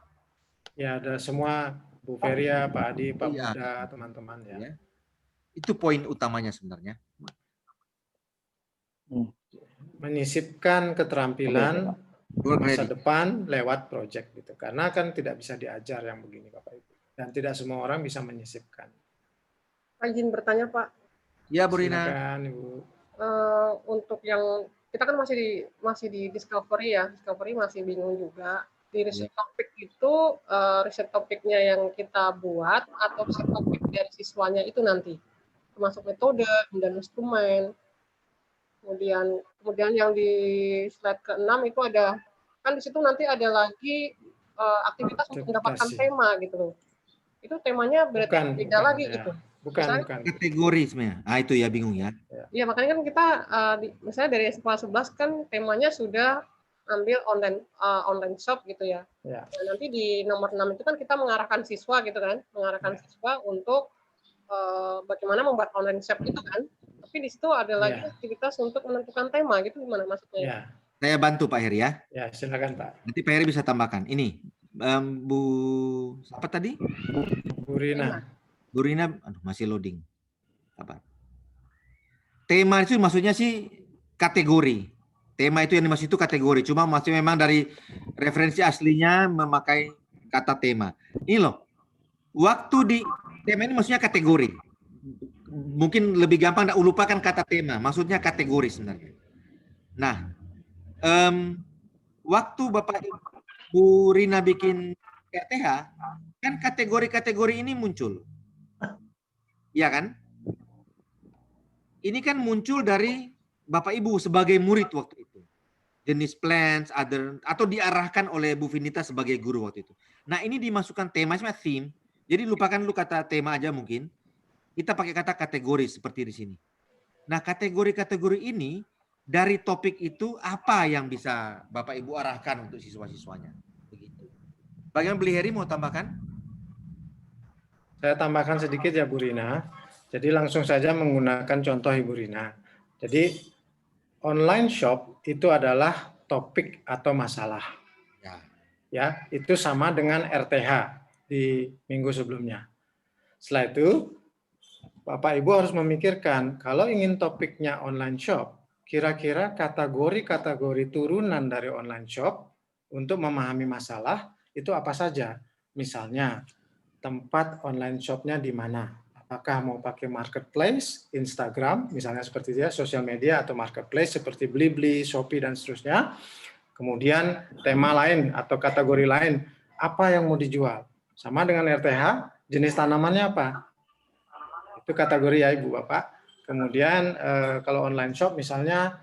Ya, ada semua Bu Feria, Pak Hadi, Pak Buddha, teman-teman ya. Itu poin utamanya sebenarnya. Menyisipkan keterampilan masa depan lewat proyek gitu. Karena kan tidak bisa diajar yang begini Bapak Ibu. Dan tidak semua orang bisa menyisipkan. Izin bertanya Pak. Ya Bu Rina. Silakan Ibu. Untuk yang kita kan masih di discovery ya. Discovery masih bingung juga. Di riset topik itu riset topiknya yang kita buat atau riset topik dari siswanya itu nanti termasuk metode dan instrumen. Kemudian yang di slide ke-6 itu ada kan di situ nanti ada lagi aktivitas untuk mendapatkan tema gitu loh. Itu temanya berarti beda lagi ya. gitu. Bukan. Kategori sebenarnya. Itu ya bingung ya. Iya, makanya kan kita misalnya dari kelas 11 kan temanya sudah ambil online shop gitu ya. Ya. Nah, nanti di nomor 6 itu kan kita mengarahkan siswa gitu kan, siswa untuk bagaimana membuat online shop itu kan. Tapi di situ ada lagi aktivitas untuk menentukan tema gitu, gimana maksudnya? Ya. Saya bantu Pak Heri ya. Ya, silakan Pak. Nanti Pak Heri bisa tambahkan. Ini Bu apa tadi? Bu Rina. Bu Rina, masih loading. Tema itu maksudnya sih kategori. Tema itu yang dimaksud itu kategori. Cuma masih memang dari referensi aslinya memakai kata tema. Ini loh. Waktu di tema ini maksudnya kategori. Mungkin lebih gampang lupakan kata tema. Maksudnya kategori sebenarnya. Nah, waktu Bapak Bu Rina bikin RTH, kan kategori-kategori ini muncul. Iya kan? Ini kan muncul dari Bapak Ibu sebagai murid waktu itu. Jenis plans, atau diarahkan oleh Bu Vinita sebagai guru waktu itu. Nah ini dimasukkan tema, theme. Jadi lupakan dulu kata tema aja mungkin. Kita pakai kata kategori seperti di sini. Nah kategori-kategori ini dari topik itu apa yang bisa Bapak Ibu arahkan untuk siswa-siswanya. Begitu. Bagaimana Beli Heri mau tambahkan? Saya tambahkan sedikit ya Bu Rina. Jadi langsung saja menggunakan contoh Ibu Rina. Jadi online shop itu adalah topik atau masalah. Ya, itu sama dengan RTH di minggu sebelumnya. Setelah itu Bapak Ibu harus memikirkan kalau ingin topiknya online shop, kira-kira kategori-kategori turunan dari online shop untuk memahami masalah itu apa saja? Misalnya tempat online shopnya di mana? Apakah mau pakai marketplace, Instagram, misalnya seperti itu ya, sosial media atau marketplace seperti Blibli, Shopee, dan seterusnya. Kemudian tema lain atau kategori lain, apa yang mau dijual? Sama dengan RTH, jenis tanamannya apa? Itu kategori ya Ibu Bapak. Kemudian kalau online shop misalnya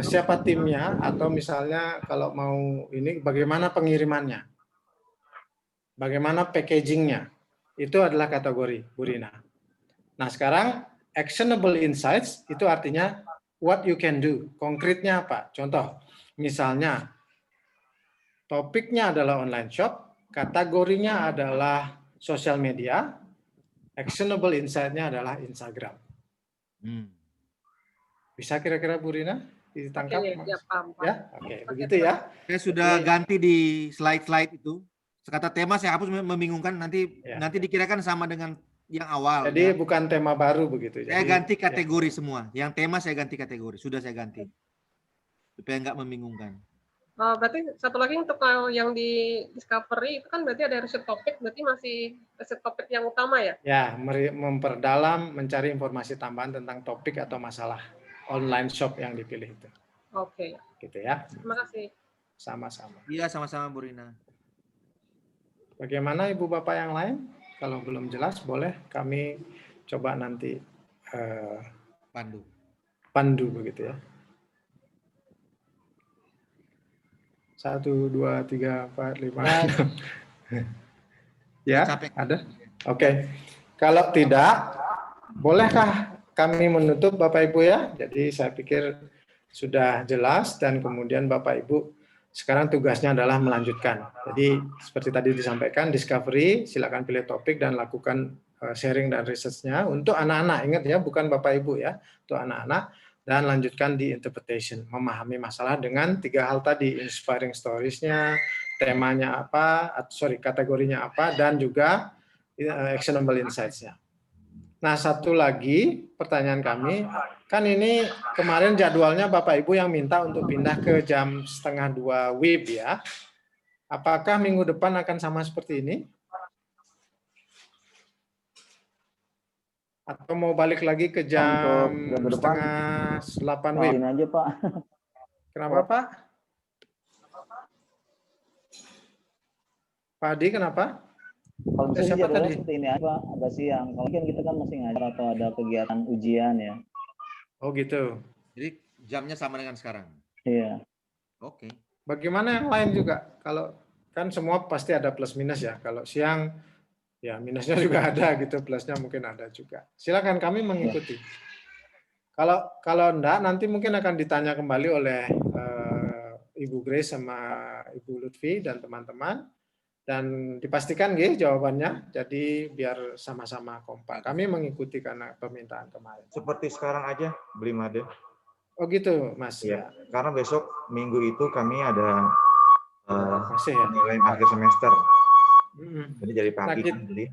siapa timnya, atau misalnya kalau mau ini bagaimana pengirimannya, bagaimana packagingnya, itu adalah kategori Bu Rina. Nah sekarang actionable insights itu artinya what you can do. Konkretnya apa? Contoh, misalnya topiknya adalah online shop, kategorinya adalah sosial media, actionable insight-nya adalah Instagram. Bisa kira-kira Bu Rina ditangkap? Ya, oke, begitu ya. Saya sudah ganti di slide-slide itu. Kata tema saya hapus, membingungkan, nanti dikirakan sama dengan yang awal. Jadi bukan tema baru begitu. Saya ganti kategori semua. Yang tema saya ganti kategori. Sudah saya ganti. Supaya nggak membingungkan. Berarti satu lagi untuk yang di discovery itu kan berarti ada riset topik, berarti masih riset topik yang utama ya? Ya, memperdalam, mencari informasi tambahan tentang topik atau masalah online shop yang dipilih itu. Oke. Gitu ya. Terima kasih. Sama-sama. Iya, sama-sama Bu Rina. Bagaimana Ibu Bapak yang lain? Kalau belum jelas boleh kami coba nanti pandu begitu ya. 1, 2, 3, 4, 5, 6. Ya, ada? Oke. Kalau tidak, bolehkah kami menutup Bapak Ibu ya? Jadi saya pikir sudah jelas dan kemudian Bapak Ibu sekarang tugasnya adalah melanjutkan. Jadi seperti tadi disampaikan, discovery, silakan pilih topik dan lakukan sharing dan research-nya untuk anak-anak. Ingat ya, bukan Bapak Ibu ya, untuk anak-anak. Dan lanjutkan di interpretation, memahami masalah dengan 3 hal tadi, inspiring stories-nya, temanya apa, kategorinya apa, dan juga actionable insights-nya. Nah, satu lagi pertanyaan kami, kan ini kemarin jadwalnya Bapak Ibu yang minta untuk pindah ke jam 1:30 WIB ya. Apakah minggu depan akan sama seperti ini? Atau mau balik lagi ke jam 7:30 WIB? Ini aja Pak. Kenapa Pak? Pak Adi kenapa? Kalau misalnya Siapa jadwalnya tadi? seperti ini aja Pak, agak siang. Kalau kan kita kan masih ngajar atau ada kegiatan ujian ya. Oh gitu. Jadi jamnya sama dengan sekarang. Iya. Oke. Bagaimana yang lain juga? Kalau kan semua pasti ada plus minus ya. Kalau siang ya minusnya juga ada gitu, plusnya mungkin ada juga. Silakan kami mengikuti. Kalau enggak nanti mungkin akan ditanya kembali oleh Ibu Grace sama Ibu Lutfi dan teman-teman dan dipastikan nggih jawabannya. Jadi biar sama-sama kompak. Kami mengikuti karena permintaan kemarin. Seperti sekarang aja, beli made. Oh gitu, Mas. Ya, karena besok minggu itu kami ada masih ya? penilaian akhir semester. Jadi dari Nah, pagi kan, jadi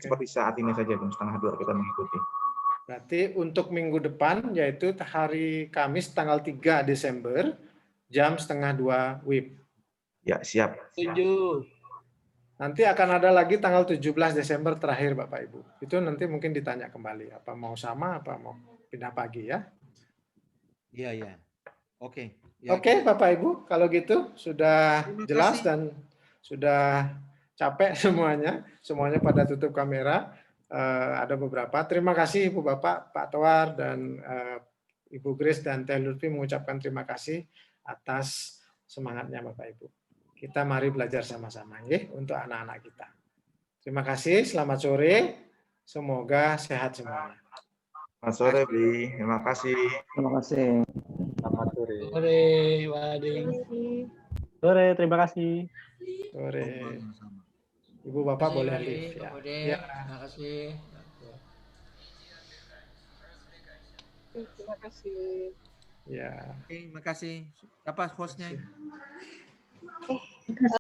seperti saat ini saja jam 1:30 kita mengikuti. Berarti untuk minggu depan yaitu hari Kamis tanggal 3 Desember jam 1:30 WIB. Ya, siap. Setuju. Nanti akan ada lagi tanggal 17 Desember terakhir Bapak Ibu. Itu nanti mungkin ditanya kembali apa mau sama apa mau pindah pagi ya. Iya, iya. Oke. Ya, Oke, Bapak Ibu, kalau gitu sudah Terima jelas kasih. dan sudah capek semuanya pada tutup kamera. Ada beberapa. Terima kasih Ibu Bapak, Pak Toar dan Ibu Grace dan Teh Lutfi mengucapkan terima kasih atas semangatnya Bapak Ibu. Kita mari belajar sama-sama ya untuk anak-anak kita. Terima kasih, selamat sore. Semoga sehat semuanya. Selamat sore, Bli. Terima kasih. Terima kasih. Selamat sore. Sore, Wading. Sore, terima kasih. Sore. Ibu Bapak boleh live ya. Ya. Terima kasih. Terima kasih. Ya. Oke, makasih. Siapa hostnya?